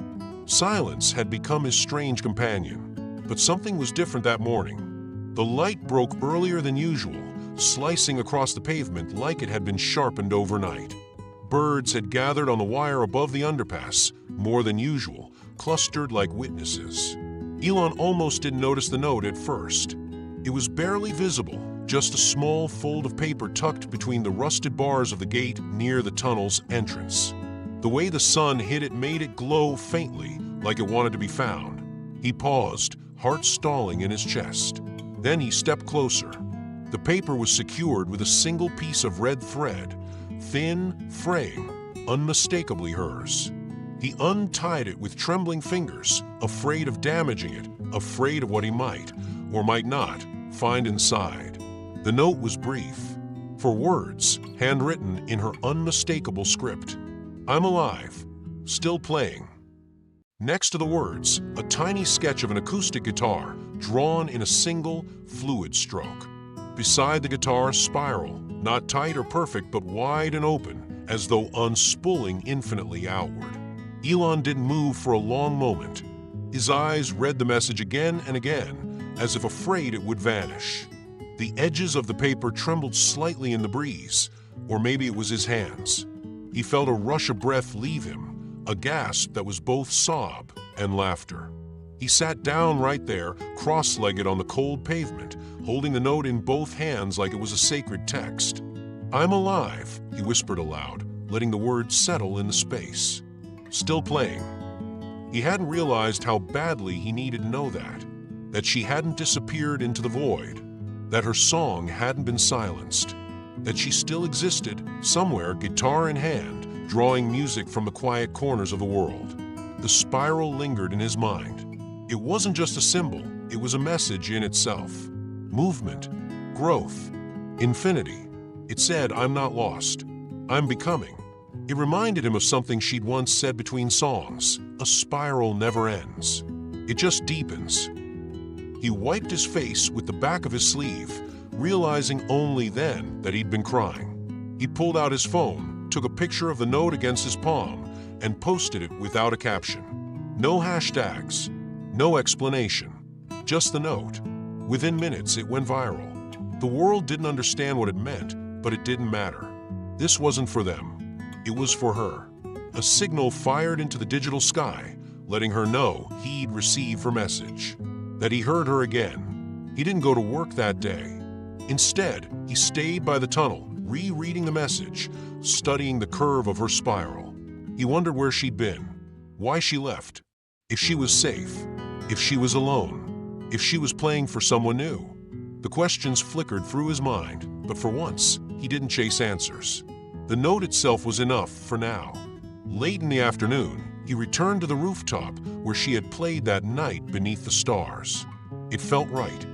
Silence had become his strange companion. But something was different that morning. The light broke earlier than usual, slicing across the pavement like it had been sharpened overnight. Birds had gathered on the wire above the underpass, more than usual, clustered like witnesses. Elon almost didn't notice the note at first. It was barely visible, just a small fold of paper tucked between the rusted bars of the gate near the tunnel's entrance. The way the sun hit it made it glow faintly, like it wanted to be found. He paused, heart stalling in his chest. Then he stepped closer. The paper was secured with a single piece of red thread, thin, fraying, unmistakably hers. He untied it with trembling fingers, afraid of damaging it, afraid of what he might, or might not, find inside. The note was brief. 4 words, handwritten in her unmistakable script. "I'm alive, still playing." Next to the words, a tiny sketch of an acoustic guitar, drawn in a single, fluid stroke. Beside the guitar, spiral, not tight or perfect, but wide and open, as though unspooling infinitely outward. Elon didn't move for a long moment. His eyes read the message again and again, as if afraid it would vanish. The edges of the paper trembled slightly in the breeze, or maybe it was his hands. He felt a rush of breath leave him, a gasp that was both sob and laughter. He sat down right there, cross-legged on the cold pavement, holding the note in both hands like it was a sacred text. "I'm alive," he whispered aloud, letting the words settle in the space. Still playing. He hadn't realized how badly he needed to know that she hadn't disappeared into the void, that her song hadn't been silenced, that she still existed somewhere, guitar in hand, drawing music from the quiet corners of the world. The spiral lingered in his mind. It wasn't just a symbol, it was a message in itself. Movement, growth, infinity. It said, "I'm not lost. I'm becoming." It reminded him of something she'd once said between songs: "A spiral never ends. It just deepens." He wiped his face with the back of his sleeve, realizing only then that he'd been crying. He pulled out his phone, took a picture of the note against his palm, and posted it without a caption. No hashtags, no explanation, just the note. Within minutes, it went viral. The world didn't understand what it meant, but it didn't matter. This wasn't for them. It was for her. A signal fired into the digital sky, letting her know he'd received her message, that he heard her again. He didn't go to work that day. Instead, he stayed by the tunnel, rereading the message, studying the curve of her spiral. He wondered where she'd been, why she left, if she was safe, if she was alone, if she was playing for someone new. The questions flickered through his mind, but for once, he didn't chase answers. The note itself was enough for now. Late in the afternoon, he returned to the rooftop where she had played that night beneath the stars. It felt right.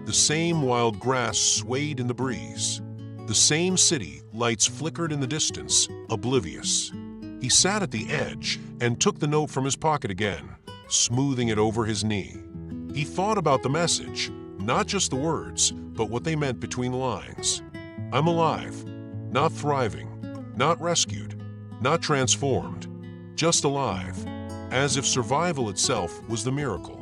The same wild grass swayed in the breeze. The same city lights flickered in the distance, oblivious. He sat at the edge and took the note from his pocket again, smoothing it over his knee. He thought about the message, not just the words, but what they meant between the lines. I'm alive, not thriving, not rescued, not transformed, just alive, as if survival itself was the miracle.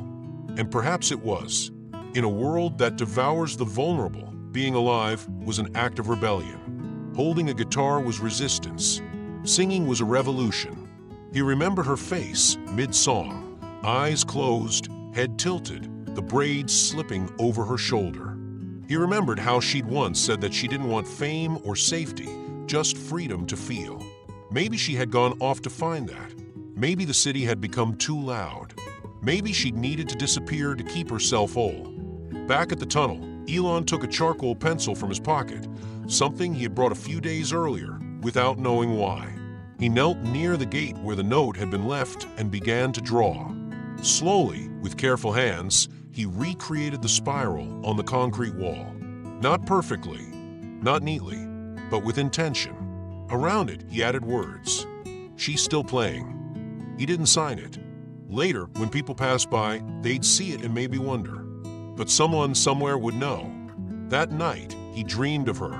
And perhaps it was. In a world that devours the vulnerable, being alive was an act of rebellion. Holding a guitar was resistance. Singing was a revolution. He remembered her face mid-song, eyes closed, head tilted, the braids slipping over her shoulder. He remembered how she'd once said that she didn't want fame or safety, just freedom to feel. Maybe she had gone off to find that. Maybe the city had become too loud. Maybe she'd needed to disappear to keep herself whole. Back at the tunnel, Elon took a charcoal pencil from his pocket, something he had brought a few days earlier, without knowing why. He knelt near the gate where the note had been left and began to draw. Slowly, with careful hands, he recreated the spiral on the concrete wall. Not perfectly, not neatly, but with intention. Around it, he added words. She's still playing. He didn't sign it. Later, when people passed by, they'd see it and maybe wonder. But someone somewhere would know. That night, he dreamed of her.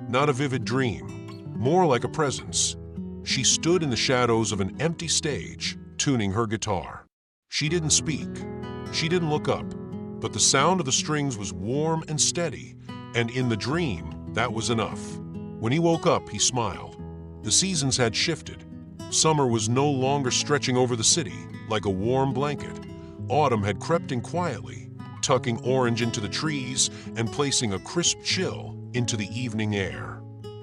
Not a vivid dream, more like a presence. She stood in the shadows of an empty stage, tuning her guitar. She didn't speak. She didn't look up. But the sound of the strings was warm and steady, and in the dream, that was enough. When he woke up, he smiled. The seasons had shifted. Summer was no longer stretching over the city like a warm blanket. Autumn had crept in quietly, tucking orange into the trees and placing a crisp chill into the evening air.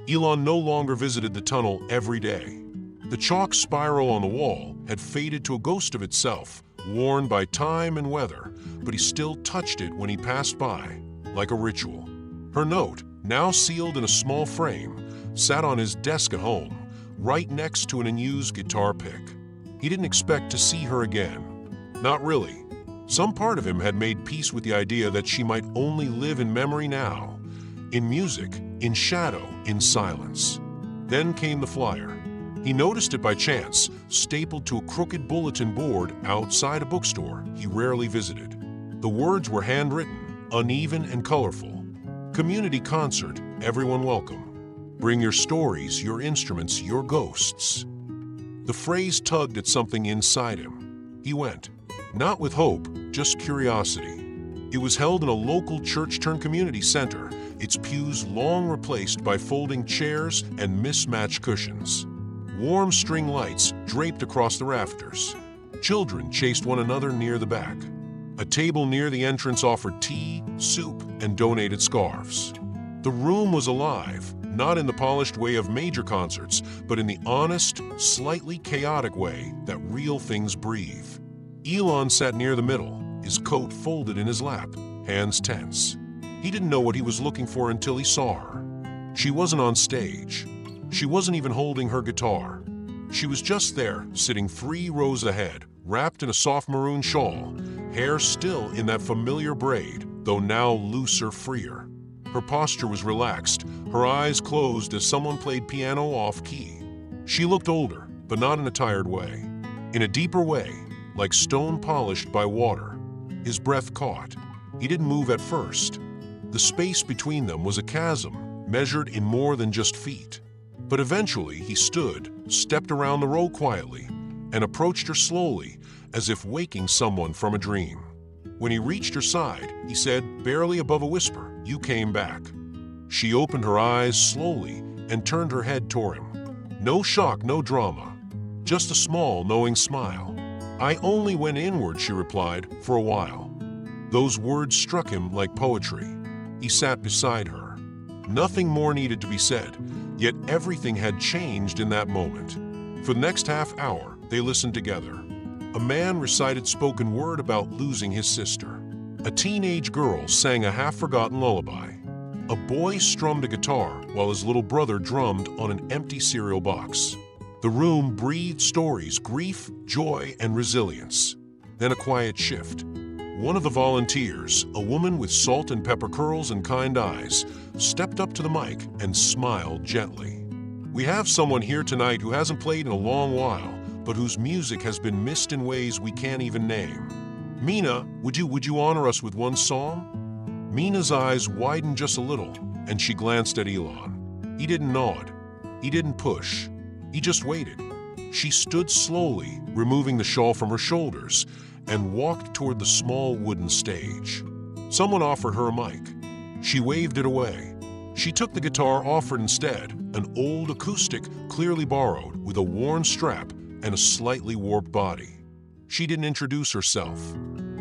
Elon no longer visited the tunnel every day. The chalk spiral on the wall had faded to a ghost of itself, worn by time and weather, but he still touched it when he passed by, like a ritual. Her note, now sealed in a small frame, sat on his desk at home, right next to an unused guitar pick. He didn't expect to see her again. Not really. Some part of him had made peace with the idea that she might only live in memory now, in music, in shadow, in silence. Then came the flyer. He noticed it by chance, stapled to a crooked bulletin board outside a bookstore he rarely visited. The words were handwritten, uneven and colorful. Community concert, everyone welcome. Bring your stories, your instruments, your ghosts. The phrase tugged at something inside him. He went, not with hope, just curiosity. It was held in a local church-turned-community center, its pews long replaced by folding chairs and mismatched cushions. Warm string lights draped across the rafters. Children chased one another near the back. A table near the entrance offered tea, soup, and donated scarves. The room was alive, not in the polished way of major concerts, but in the honest, slightly chaotic way that real things breathe. Elon sat near the middle, his coat folded in his lap, hands tense. He didn't know what he was looking for until he saw her. She wasn't on stage. She wasn't even holding her guitar. She was just there, sitting 3 rows ahead, wrapped in a soft maroon shawl, hair still in that familiar braid, though now looser, freer. Her posture was relaxed, her eyes closed as someone played piano off-key. She looked older, but not in a tired way. In a deeper way, like stone polished by water. His breath caught. He didn't move at first. The space between them was a chasm, measured in more than just feet. But eventually he stood, stepped around the row quietly, and approached her slowly, as if waking someone from a dream. When he reached her side, he said, barely above a whisper, "You came back." She opened her eyes slowly and turned her head toward him. No shock, no drama, just a small, knowing smile. "I only went inward," she replied, "for a while." Those words struck him like poetry. He sat beside her. Nothing more needed to be said, yet everything had changed in that moment. For the next half hour, they listened together. A man recited spoken word about losing his sister. A teenage girl sang a half-forgotten lullaby. A boy strummed a guitar while his little brother drummed on an empty cereal box. The room breathed stories, grief, joy, and resilience. Then a quiet shift. One of the volunteers, a woman with salt and pepper curls and kind eyes, stepped up to the mic and smiled gently. "We have someone here tonight who hasn't played in a long while, but whose music has been missed in ways we can't even name. Meena, would you honor us with one song?" Meena's eyes widened just a little, and she glanced at Elon. He didn't nod. He didn't push. He just waited. She stood slowly, removing the shawl from her shoulders, and walked toward the small wooden stage. Someone offered her a mic. She waved it away. She took the guitar offered instead, an old acoustic, clearly borrowed, with a worn strap and a slightly warped body. She didn't introduce herself,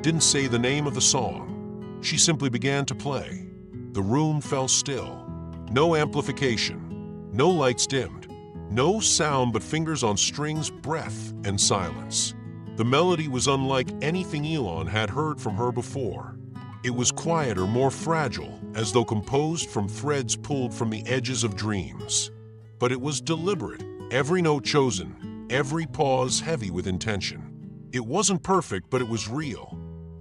didn't say the name of the song. She simply began to play. The room fell still. No amplification, no lights dimmed, no sound but fingers on strings, breath, and silence. The melody was unlike anything Elon had heard from her before. It was quieter, more fragile, as though composed from threads pulled from the edges of dreams. But it was deliberate, every note chosen, every pause heavy with intention. It wasn't perfect, but it was real.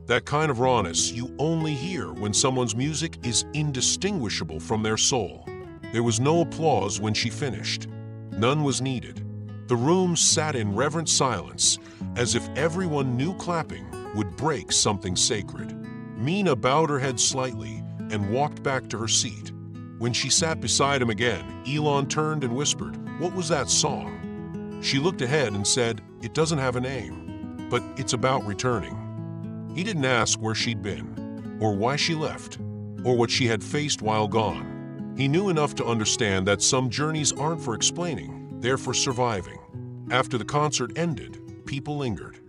That kind of rawness you only hear when someone's music is indistinguishable from their soul. There was no applause when she finished. None was needed. The room sat in reverent silence, as if everyone knew clapping would break something sacred. Meena bowed her head slightly and walked back to her seat. When she sat beside him again, Elon turned and whispered, "What was that song?" She looked ahead and said, "It doesn't have a name, but it's about returning." He didn't ask where she'd been, or why she left, or what she had faced while gone. He knew enough to understand that some journeys aren't for explaining, they're for surviving. After the concert ended, people lingered.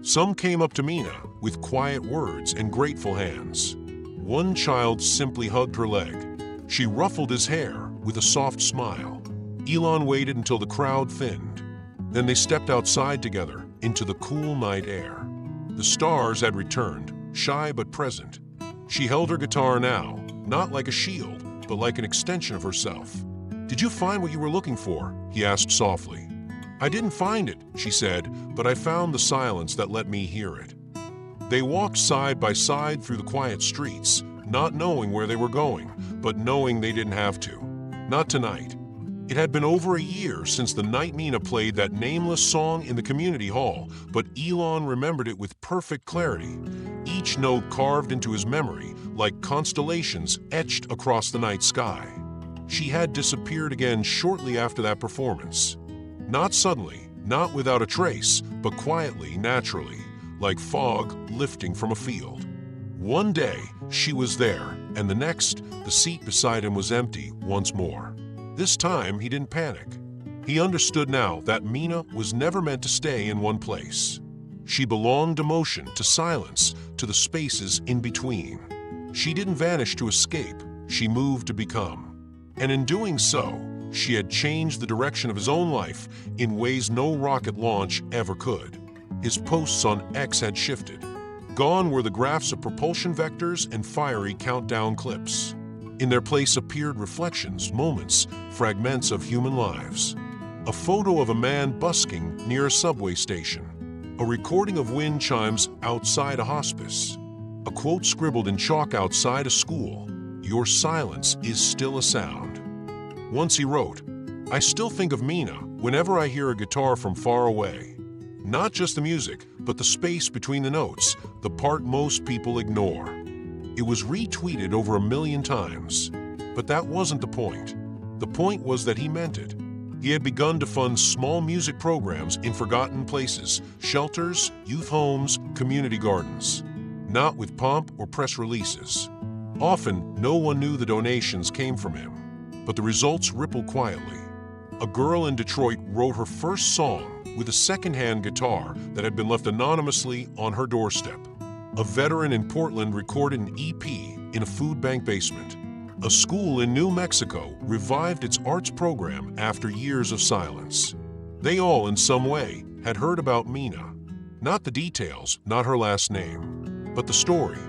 Some came up to Meena with quiet words and grateful hands. One child simply hugged her leg. She ruffled his hair with a soft smile. Elon waited until the crowd thinned. Then they stepped outside together into the cool night air. The stars had returned, shy but present. She held her guitar now, not like a shield, but like an extension of herself. "Did you find what you were looking for?" he asked softly. "I didn't find it," she said, "but I found the silence that let me hear it." They walked side by side through the quiet streets, not knowing where they were going, but knowing they didn't have to. Not tonight. It had been over a year since the night Meena played that nameless song in the community hall, but Elon remembered it with perfect clarity, each note carved into his memory like constellations etched across the night sky. She had disappeared again shortly after that performance. Not suddenly, not without a trace, but quietly, naturally, like fog lifting from a field. One day, she was there, and the next, the seat beside him was empty once more. This time, he didn't panic. He understood now that Meena was never meant to stay in one place. She belonged to motion, to silence, to the spaces in between. She didn't vanish to escape, she moved to become. And in doing so, she had changed the direction of his own life in ways no rocket launch ever could. His posts on X had shifted. Gone were the graphs of propulsion vectors and fiery countdown clips. In their place appeared reflections, moments, fragments of human lives. A photo of a man busking near a subway station. A recording of wind chimes outside a hospice. A quote scribbled in chalk outside a school. "Your silence is still a sound." Once he wrote, "I still think of Meena whenever I hear a guitar from far away. Not just the music, but the space between the notes, the part most people ignore." It was retweeted over 1 million times. But that wasn't the point. The point was that he meant it. He had begun to fund small music programs in forgotten places, shelters, youth homes, community gardens. Not with pomp or press releases. Often, no one knew the donations came from him. But the results rippled quietly. A girl in Detroit wrote her first song with a second-hand guitar that had been left anonymously on her doorstep. A veteran in Portland recorded an EP in a food bank basement. A school in New Mexico revived its arts program after years of silence. They all, in some way, had heard about Meena. Not the details, not her last name, but the story.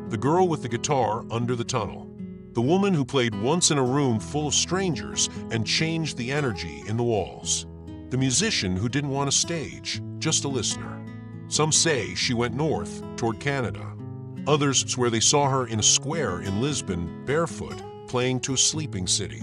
The girl with the guitar under the tunnel. The woman who played once in a room full of strangers and changed the energy in the walls. The musician who didn't want a stage, just a listener. Some say she went north, toward Canada. Others swear they saw her in a square in Lisbon, barefoot, playing to a sleeping city.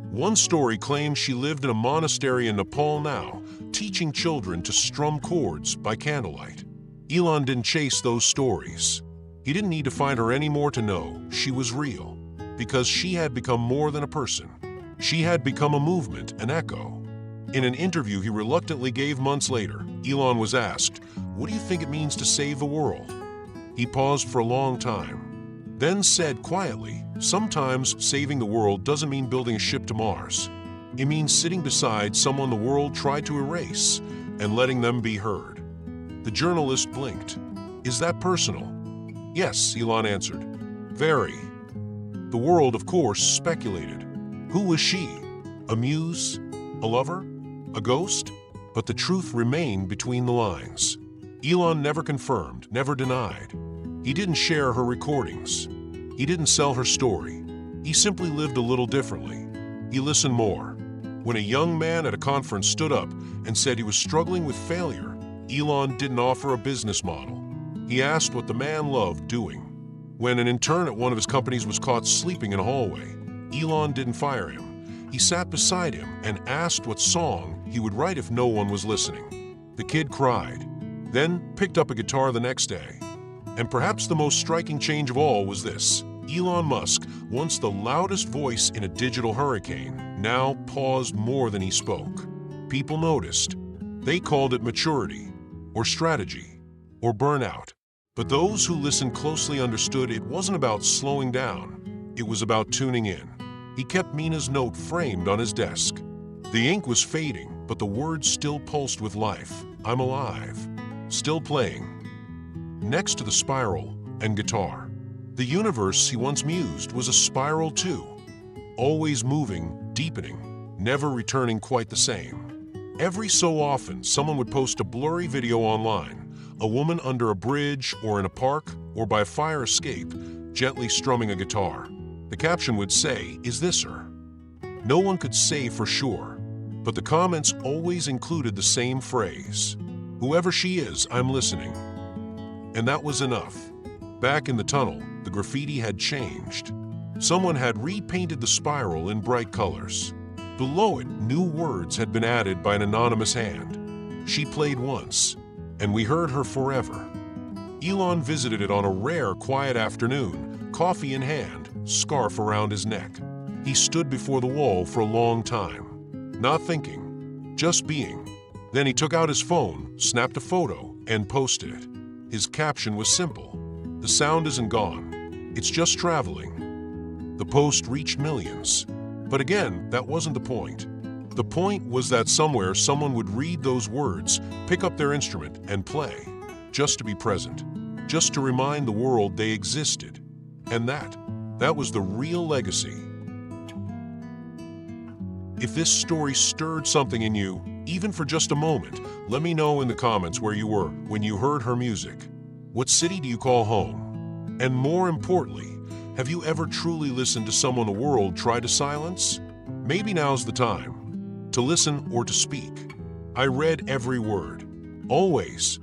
One story claims she lived in a monastery in Nepal now, teaching children to strum chords by candlelight. Elon didn't chase those stories. He didn't need to find her anymore to know she was real, because she had become more than a person. She had become a movement, an echo. In an interview he reluctantly gave months later, Elon was asked, "What do you think it means to save the world?" He paused for a long time, then said quietly, "Sometimes saving the world doesn't mean building a ship to Mars. It means sitting beside someone the world tried to erase and letting them be heard." The journalist blinked. "Is that personal?" "Yes," Elon answered. "Very." The world, of course, speculated. Who was she? A muse? A lover? A ghost? But the truth remained between the lines. Elon never confirmed, never denied. He didn't share her recordings. He didn't sell her story. He simply lived a little differently. He listened more. When a young man at a conference stood up and said he was struggling with failure, Elon didn't offer a business model. He asked what the man loved doing. When an intern at one of his companies was caught sleeping in a hallway, Elon didn't fire him. He sat beside him and asked what song he would write if no one was listening. The kid cried, then picked up a guitar the next day. And perhaps the most striking change of all was this. Elon Musk, once the loudest voice in a digital hurricane, now paused more than he spoke. People noticed. They called it maturity, or strategy, or burnout. But those who listened closely understood it wasn't about slowing down. It was about tuning in. He kept Meena's note framed on his desk. The ink was fading, but the words still pulsed with life. "I'm alive." Still playing. Next to the spiral and guitar. The universe he once mused was a spiral too. Always moving, deepening, never returning quite the same. Every so often, someone would post a blurry video online. A woman under a bridge or in a park or by a fire escape, gently strumming a guitar. The caption would say, "Is this her?" No one could say for sure, but the comments always included the same phrase. "Whoever she is, I'm listening." And that was enough. Back in the tunnel, the graffiti had changed. Someone had repainted the spiral in bright colors. Below it, new words had been added by an anonymous hand. She played once, and we heard her forever. Elon visited it on a rare, quiet afternoon, coffee in hand, scarf around his neck. He stood before the wall for a long time, not thinking, just being. Then he took out his phone, snapped a photo, and posted it. His caption was simple. "The sound isn't gone. It's just traveling." The post reached millions. But again, that wasn't the point. The point was that somewhere someone would read those words, pick up their instrument, and play. just to be present, just to remind the world they existed. And that was the real legacy. If this story stirred something in you, even for just a moment, let me know in the comments where you were when you heard her music. What city do you call home? And more importantly, have you ever truly listened to someone the world tried to silence? Maybe now's the time to listen or to speak. I read every word. Always